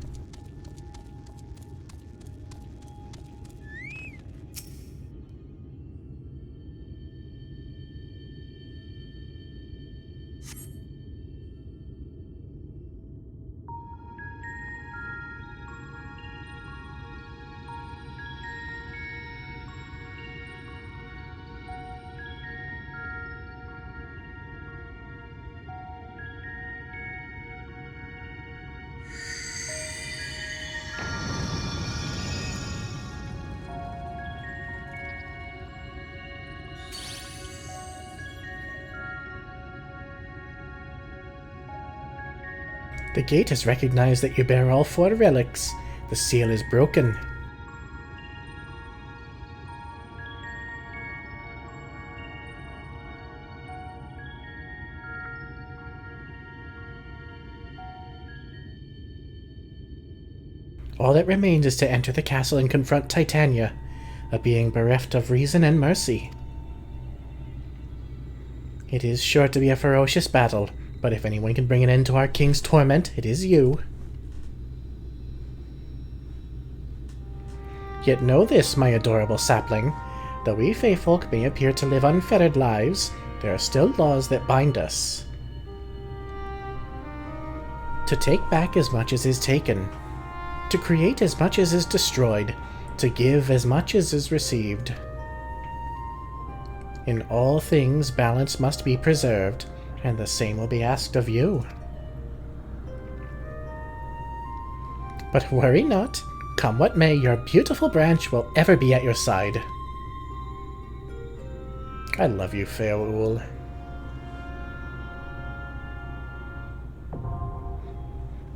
The gate has recognized that you bear all 4 relics. The seal is broken. All that remains is to enter the castle and confront Titania, a being bereft of reason and mercy. It is sure to be a ferocious battle, but if anyone can bring an end to our king's torment, it is you. Yet know this, my adorable sapling. Though we Feyfolk may appear to live unfettered lives, there are still laws that bind us. To take back as much as is taken, to create as much as is destroyed, to give as much as is received. In all things, balance must be preserved, and the same will be asked of you. But worry not. Come what may, your beautiful branch will ever be at your side. I love you, Feoul.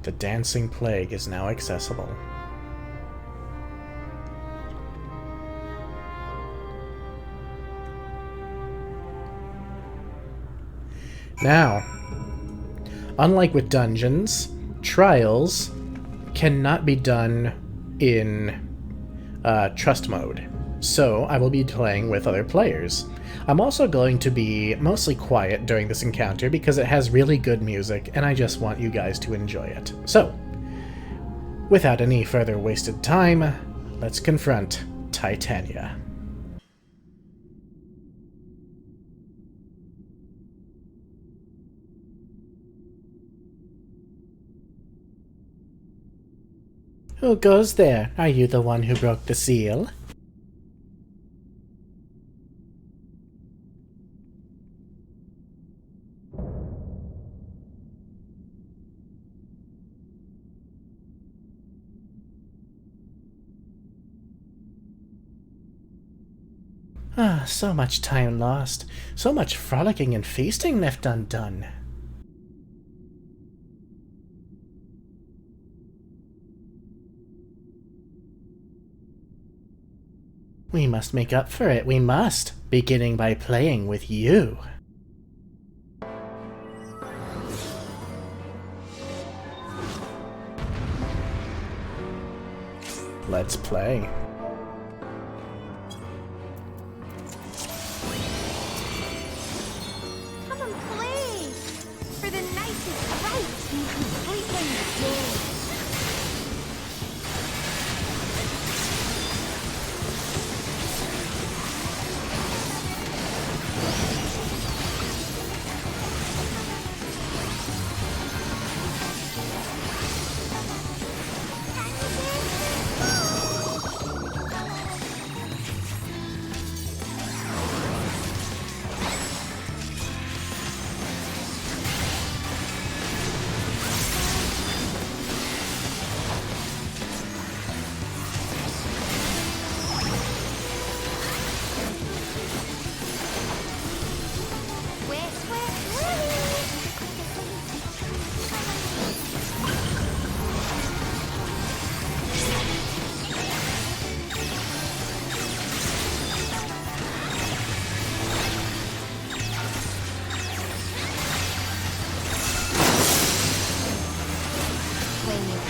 The Dancing Plague is now accessible. Now, unlike with dungeons, trials cannot be done in trust mode, so I will be playing with other players. I'm also going to be mostly quiet during this encounter because it has really good music and I just want you guys to enjoy it. So, without any further wasted time, let's confront Titania. Who goes there? Are you the one who broke the seal? Ah, so much time lost. So much frolicking and feasting left undone. We must make up for it, we must, beginning by playing with you. Let's play. Come and play! For the nicest rights you completely did.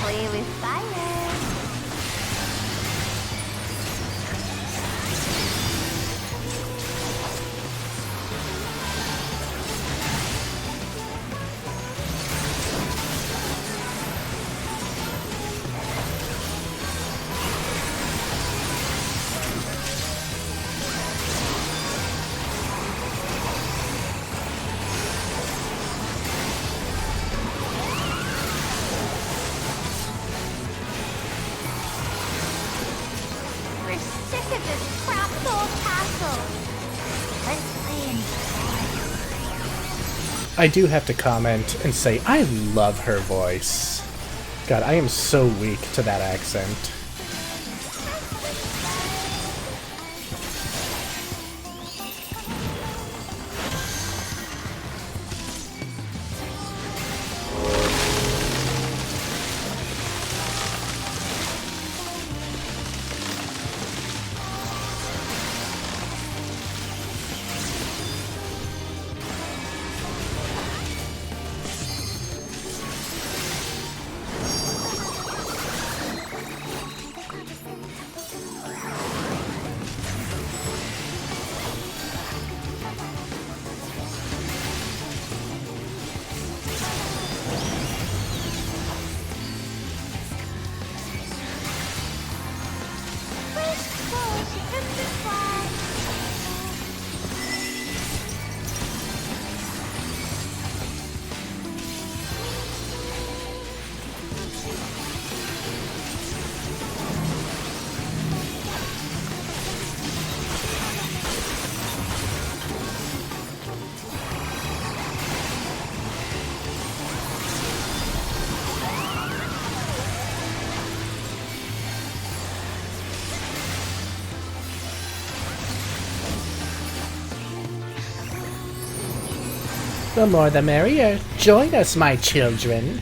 Play with fire. We're sick of this cramped old castle. Let's play inside. I do have to comment and say I love her voice. God, I am so weak to that accent. The more the merrier. Join us, my children.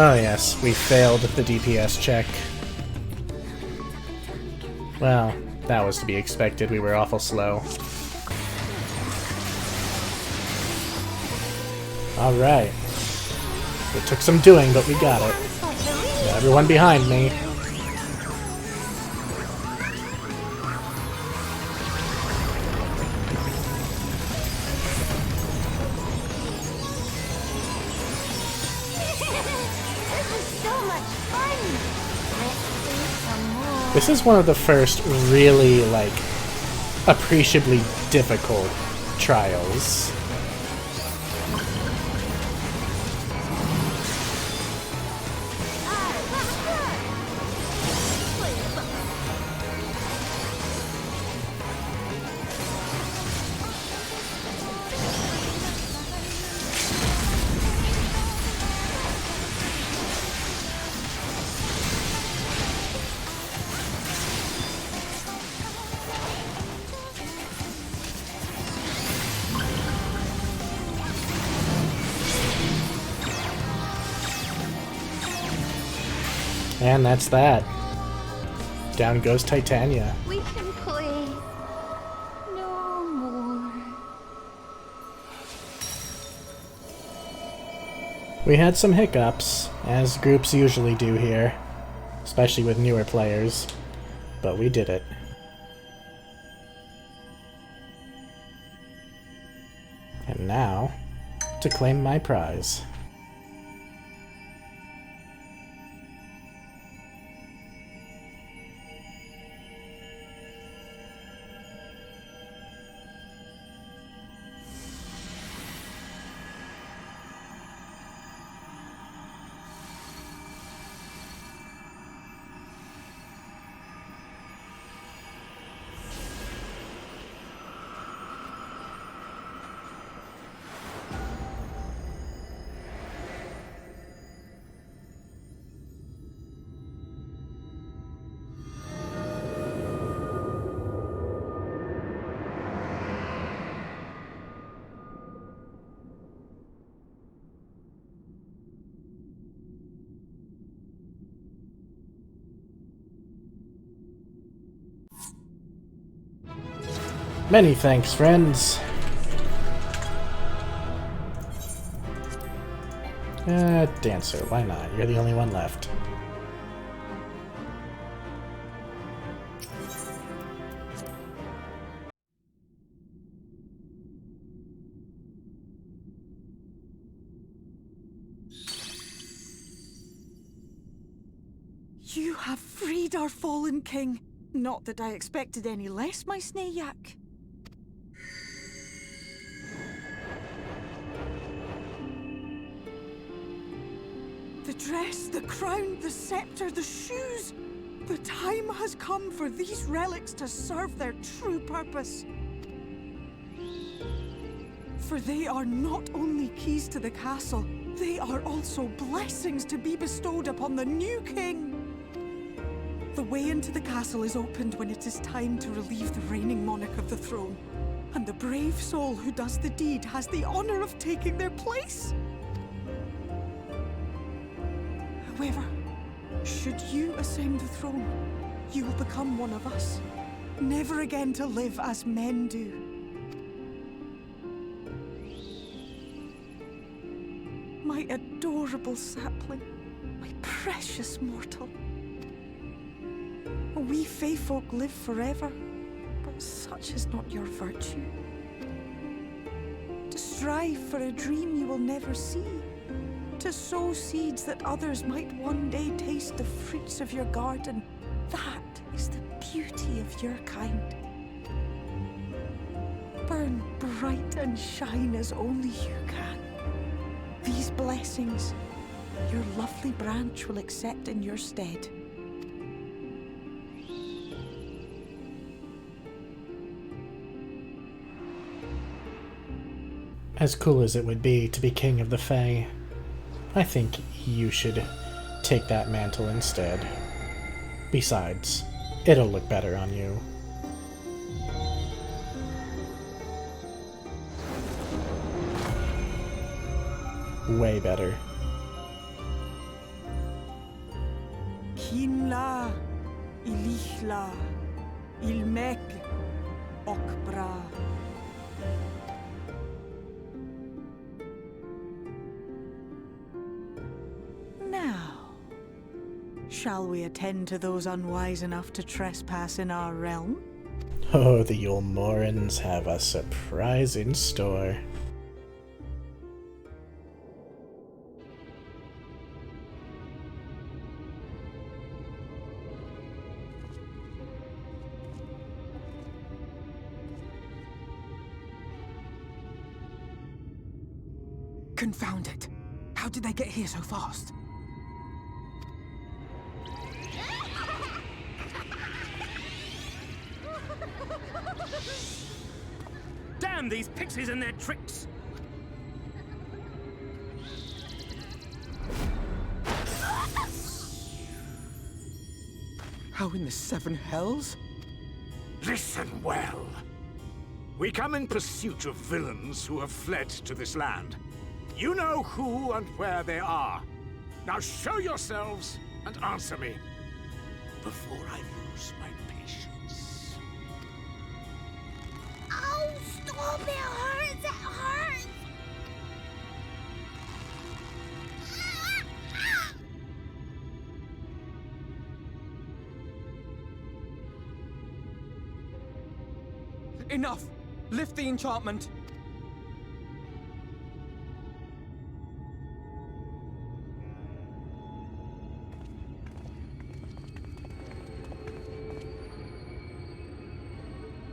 Oh yes, we failed the DPS check. Well, that was to be expected. We were awful slow. Alright. It took some doing, but we got it. Got everyone behind me. This is one of the first really, like, appreciably difficult trials. And that's that. Down goes Titania. We can play no more. We had some hiccups, as groups usually do here, especially with newer players, but we did it. And now, to claim my prize. Many thanks, friends. Dancer, why not? You're the only one left. You have freed our fallen king. Not that I expected any less, my Snayak. The dress, the crown, the scepter, the shoes. The time has come for these relics to serve their true purpose. For they are not only keys to the castle, they are also blessings to be bestowed upon the new king. The way into the castle is opened when it is time to relieve the reigning monarch of the throne. And the brave soul who does the deed has the honor of taking their place. However, should you ascend the throne, you will become one of us, never again to live as men do. My adorable sapling, my precious mortal. We Fae folk live forever, but such is not your virtue. To strive for a dream you will never see, to sow seeds that others might one day taste the fruits of your garden, that is the beauty of your kind. Burn bright and shine as only you can. These blessings, your lovely branch will accept in your stead. As cool as it would be to be king of the Fae, I think you should take that mantle instead. Besides, it'll look better on you. Way better. Ishla, Ilmek, Okbra. Now, shall we attend to those unwise enough to trespass in our realm? Oh, the Yulmorans have a surprise in store. Confound it! How did they get here so fast? Damn these pixies and their tricks! How in the seven hells? Listen well. We come in pursuit of villains who have fled to this land. You know who and where they are. Now show yourselves and answer me before I lose my patience. Oh, stop! It hurts! It hurts! Enough! Lift the enchantment!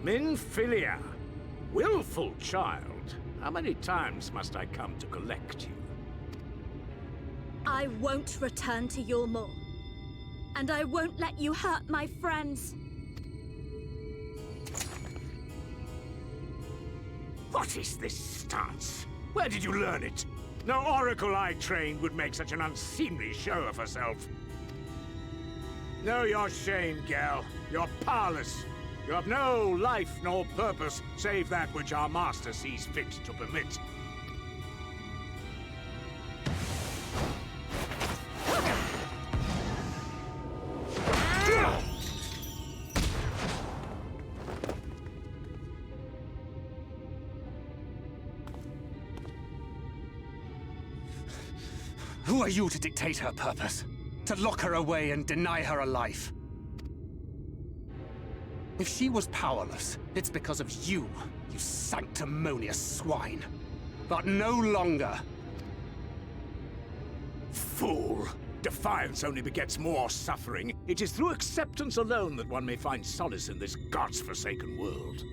Minfilia, willful child, how many times must I come to collect you? I won't return to Yulmore. And I won't let you hurt my friends. What is this stance? Where did you learn it? No oracle I trained would make such an unseemly show of herself. Know your shame, gal. You're powerless. You have no life nor purpose, save that which our master sees fit to permit. Who are you to dictate her purpose? To lock her away and deny her a life? If she was powerless, it's because of you, you sanctimonious swine. But no longer. Fool! Defiance only begets more suffering. It is through acceptance alone that one may find solace in this god's-forsaken world.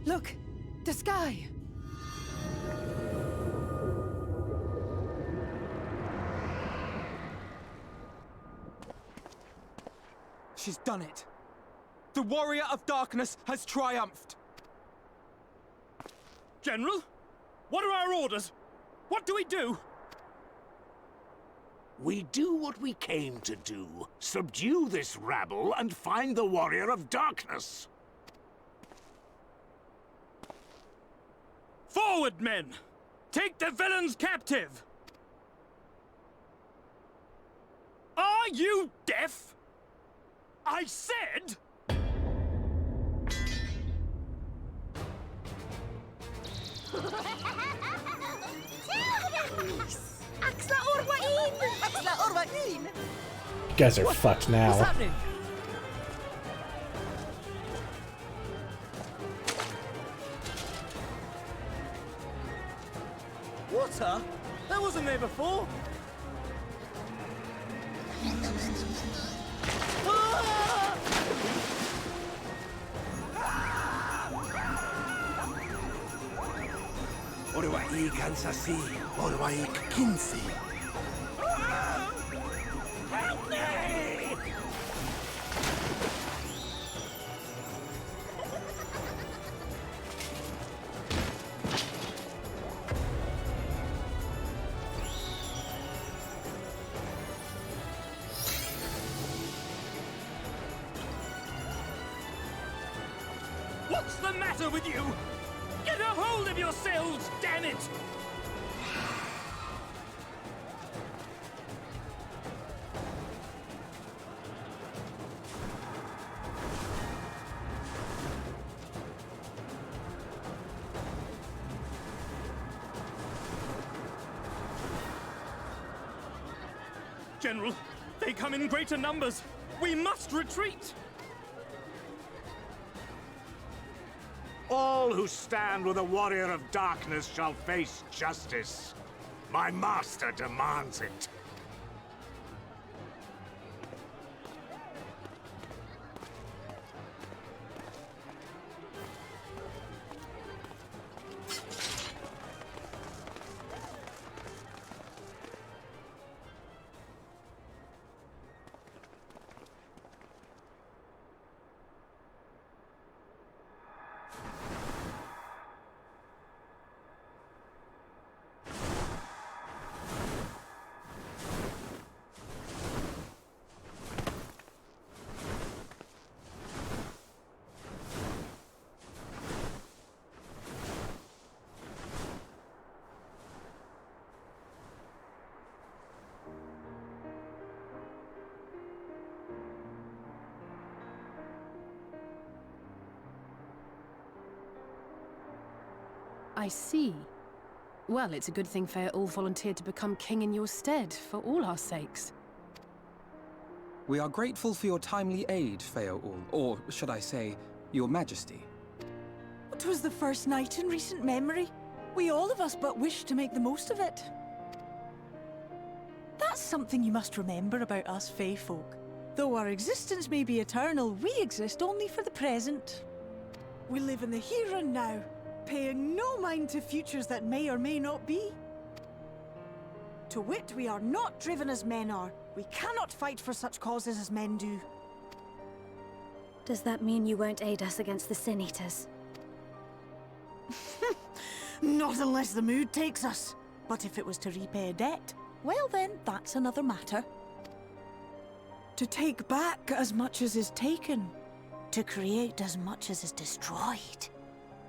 Look! The sky! She's done it! The Warrior of Darkness has triumphed! General? What are our orders? What do we do? We do what we came to do. Subdue this rabble and find the Warrior of Darkness. Forward, men! Take the villains captive! Are you deaf? I said... Axla Orwain! Axla Orwain! You guys are fucked now. What's happening? Water? That wasn't there before. Orwa'i Kansasi, Orwa'i Kinsi. Help me! What's the matter with you? Get a hold of yourselves, damn it! General, they come in greater numbers. We must retreat. All who stand with a warrior of darkness shall face justice. My master demands it. I see. Well, it's a good thing Feaul volunteered to become king in your stead, for all our sakes. We are grateful for your timely aid, Feaul, or should I say, your majesty. It was the first night in recent memory. We all of us but wished to make the most of it. That's something you must remember about us Fey folk. Though our existence may be eternal, we exist only for the present. We live in the here and now, paying no mind to futures that may or may not be. To wit, we are not driven as men are. We cannot fight for such causes as men do. Does that mean you won't aid us against the Sin Eaters? Not unless the mood takes us. But if it was to repay a debt, well then, that's another matter. To take back as much as is taken. To create as much as is destroyed.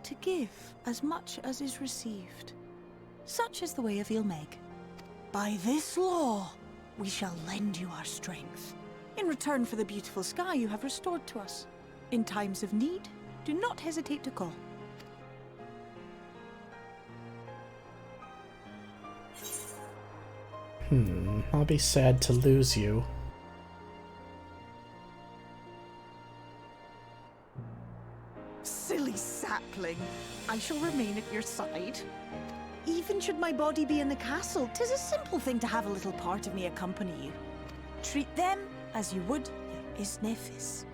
To give as much as is received. Such is the way of Ilmeg. By this law, we shall lend you our strength, in return for the beautiful sky you have restored to us. In times of need, do not hesitate to call. I'll be sad to lose you. Silly sapling. I shall remain at your side. Even should my body be in the castle, 'tis a simple thing to have a little part of me accompany you. Treat them as you would your Isnefis.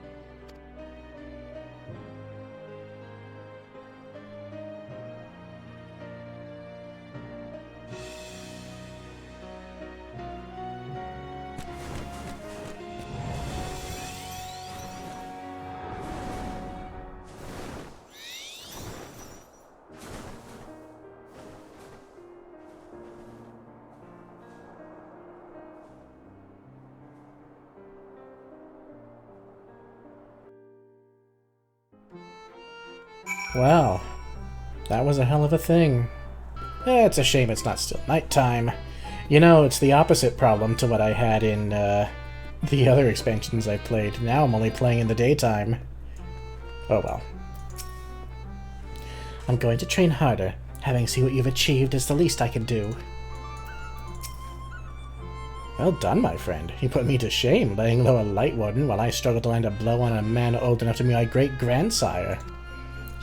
Wow, that was a hell of a thing. It's a shame it's not still nighttime. You know, it's the opposite problem to what I had in the other expansions I played. Now I'm only playing in the daytime. Oh well. I'm going to train harder. Having seen what you've achieved is the least I can do. Well done, my friend. You put me to shame, laying low a Lightwarden while I struggle to land a blow on a man old enough to be my great-grandsire.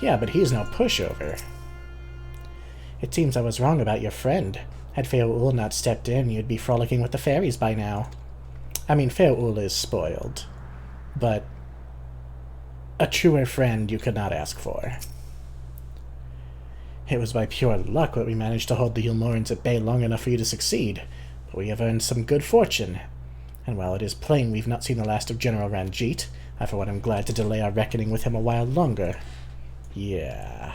Yeah, but he's no pushover. It seems I was wrong about your friend. Had Feaul not stepped in, you'd be frolicking with the fairies by now. I mean, Feaul is spoiled, but a truer friend you could not ask for. It was by pure luck that we managed to hold the Yulmorans at bay long enough for you to succeed, but we have earned some good fortune. And while it is plain we've not seen the last of General Ranjit, I for one am glad to delay our reckoning with him a while longer. Yeah.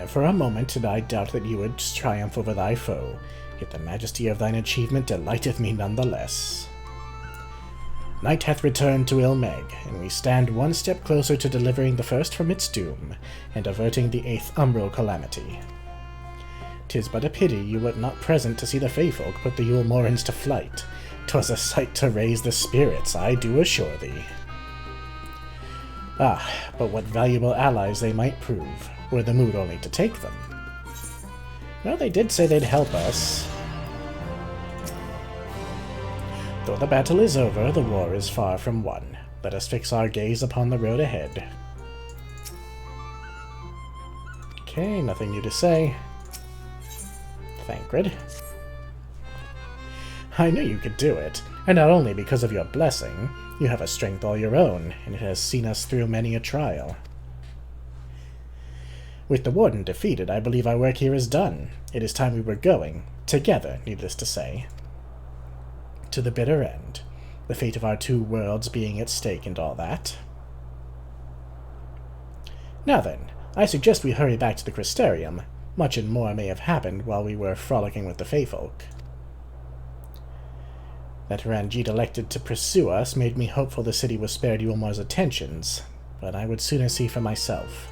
For a moment did I doubt that you would triumph over thy foe, yet the majesty of thine achievement delighteth me nonetheless. Night hath returned to Ilmeg, and we stand one step closer to delivering the first from its doom, and averting the 8th umbral calamity. 'Tis but a pity you were not present to see the Feyfolk put the Yulmorans to flight. 'Twas a sight to raise the spirits, I do assure thee. Ah, but what valuable allies they might prove, were the mood only to take them. Well, they did say they'd help us. Though the battle is over, the war is far from won. Let us fix our gaze upon the road ahead. Okay, nothing new to say. Thancred. I knew you could do it, and not only because of your blessing. You have a strength all your own, and it has seen us through many a trial. With the Warden defeated, I believe our work here is done. It is time we were going, together, needless to say, to the bitter end, the fate of our two worlds being at stake and all that. Now then, I suggest we hurry back to the Crystarium. Much and more may have happened while we were frolicking with the Feyfolk. That Ranjit elected to pursue us made me hopeful the city was spared Yulmar's attentions, but I would sooner see for myself.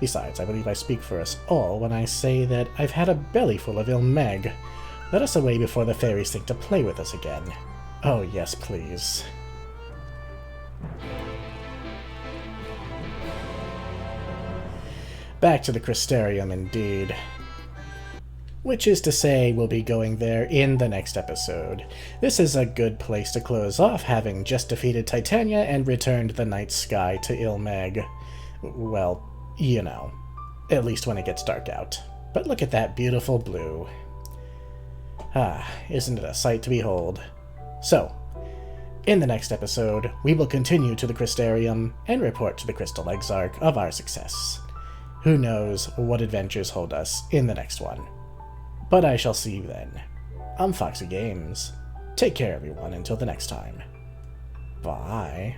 Besides, I believe I speak for us all when I say that I've had a bellyful of Ilmeg. Let us away before the fairies think to play with us again. Oh yes, please. Back to the Crystarium, indeed. Which is to say, we'll be going there in the next episode. This is a good place to close off, having just defeated Titania and returned the night sky to Ilmeg. Well, you know. At least when it gets dark out. But look at that beautiful blue. Ah, isn't it a sight to behold? So, in the next episode, we will continue to the Crystarium and report to the Crystal Exarch of our success. Who knows what adventures hold us in the next one. But I shall see you then. I'm Foxy Games. Take care, everyone, until the next time. Bye.